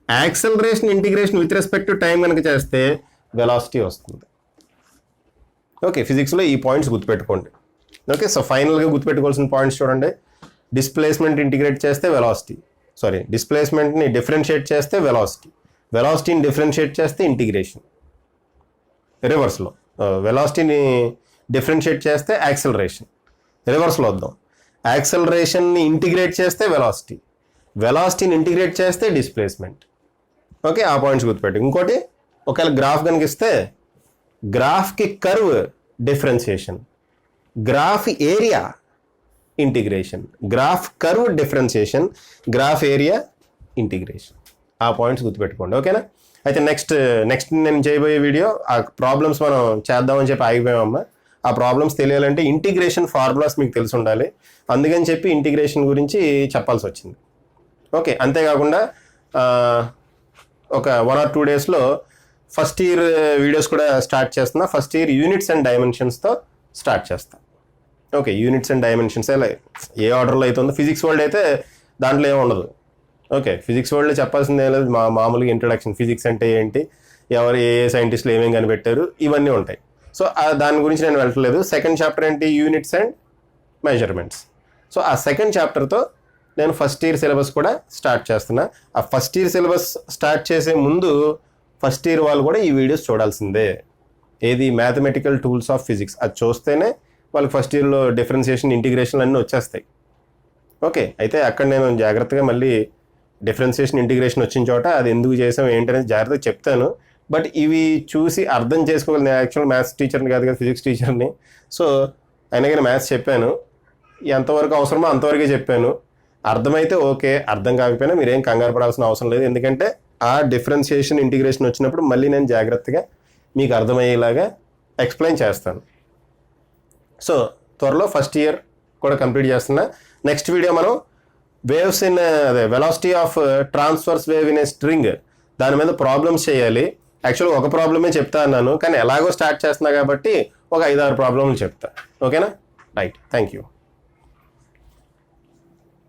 Acceleration integration with respect to time కనుక చేస్తే వెలాసిటీ వస్తుంది. ఓకే, ఫిజిక్స్లో ఈ పాయింట్స్ గుర్తుపెట్టుకోండి. ఓకే, సో ఫైనల్గా గుర్తుపెట్టుకోవాల్సిన పాయింట్స్ చూడండి. డిస్ప్లేస్మెంట్ ఇంటిగ్రేట్ చేస్తే డిస్ప్లేస్మెంట్ని డిఫరెన్షియేట్ చేస్తే వెలాసిటీని డిఫరెన్షియేట్ చేస్తే ఇంటిగ్రేషన్. రివర్స్లో వెలాసిటీని డిఫరెన్షియేట్ చేస్తే యాక్సలరేషన్. రివర్స్లో వద్దాం. యాక్సలరేషన్ని ఇంటిగ్రేట్ చేస్తే వెలాసిటీని ఇంటిగ్రేట్ చేస్తే డిస్ప్లేస్మెంట్. ఓకే, ఆ పాయింట్స్ గుర్తుపెట్టు. ఇంకోటి, ఒకవేళ గ్రాఫ్ కనుక ఇస్తే గ్రాఫ్కి curve differentiation, graph area integration, graph curve differentiation, graph area integration. ఆ పాయింట్స్ గుర్తుపెట్టుకోండి. ఓకేనా? అయితే నెక్స్ట్ నేను చేయబోయే వీడియో ఆ ప్రాబ్లమ్స్ మనం చేద్దామని చెప్పి ఆగిపోయామమ్మా. ఆ ప్రాబ్లమ్స్ తెలియాలంటే ఇంటిగ్రేషన్ ఫార్ములాస్ మీకు తెలిసి ఉండాలి. అందుకని చెప్పి ఇంటిగ్రేషన్ గురించి చెప్పాల్సి వచ్చింది. ఓకే, అంతేకాకుండా ఒక 1 or 2 డేస్లో ఫస్ట్ ఇయర్ వీడియోస్ కూడా స్టార్ట్ చేస్తున్నా. ఫస్ట్ ఇయర్ యూనిట్స్ అండ్ డైమెన్షన్స్తో స్టార్ట్ చేస్తా. ఓకే, యూనిట్స్ అండ్ డైమెన్షన్స్ ఏ ఆర్డర్లో అయితే ఉందో. ఫిజిక్స్ వరల్డ్ అయితే దాంట్లో ఏమి ఉండదు. ఓకే, ఫిజిక్స్ వరల్డ్లో చెప్పాల్సింది ఏం లేదు. మామూలుగా ఇంట్రడక్షన్, ఫిజిక్స్ అంటే ఏంటి, ఏ సైంటిస్టులు ఏమేమి కనిపెట్టారు, ఇవన్నీ ఉంటాయి. సో దాని గురించి నేను వెళ్ళట్లేదు. సెకండ్ చాప్టర్ ఏంటి? Units and measurements. సో ఆ సెకండ్ చాప్టర్తో నేను ఫస్ట్ ఇయర్ సిలబస్ కూడా స్టార్ట్ చేస్తున్నా. ఆ ఫస్ట్ ఇయర్ సిలబస్ స్టార్ట్ చేసే ముందు ఫస్ట్ ఇయర్ వాళ్ళు కూడా ఈ వీడియోస్ చూడాల్సిందే. ఏది? Mathematical tools of physics. అది చూస్తేనే వాళ్ళకి ఫస్ట్ ఇయర్లో డిఫరెన్సియేషన్, ఇంటిగ్రేషన్ అన్నీ వచ్చేస్తాయి. ఓకే, అయితే అక్కడ నేను జాగ్రత్తగా మళ్ళీ డిఫరెన్షియేషన్ ఇంటిగ్రేషన్ వచ్చిన చోట అది ఎందుకు చేసాం ఏంటనేది జాగ్రత్తగా చెప్తాను. బట్ ఇవి చూసి అర్థం చేసుకోగలను. నేను యాక్చువల్ మ్యాథ్స్ టీచర్ని కాదు కదా, ఫిజిక్స్ టీచర్ని. సో అయినా కానీ మ్యాథ్స్ చెప్పాను, ఎంతవరకు అవసరమో అంతవరకే చెప్పాను. అర్థమైతే ఓకే, అర్థం కాకపోయినా మీరేం కంగారు పడాల్సిన అవసరం లేదు. ఎందుకంటే ఆ డిఫరెన్షియేషన్ ఇంటిగ్రేషన్ వచ్చినప్పుడు మళ్ళీ నేను జాగ్రత్తగా మీకు అర్థమయ్యేలాగా ఎక్స్ప్లెయిన్ చేస్తాను. సో త్వరలో ఫస్ట్ ఇయర్ కూడా కంప్లీట్ చేస్తున్నా. నెక్స్ట్ వీడియో మనం waves in velocity of transverse wave in a string, దాని మీద ప్రాబ్లమ్స్ చేయాలి. యాక్చువల్గా ఒక ప్రాబ్లమే చెప్తా అన్నాను, కానీ ఎలాగో స్టార్ట్ చేస్తున్నా కాబట్టి ఒక 5-6 ప్రాబ్లమ్లు చెప్తా. ఓకేనా? Right, thank you.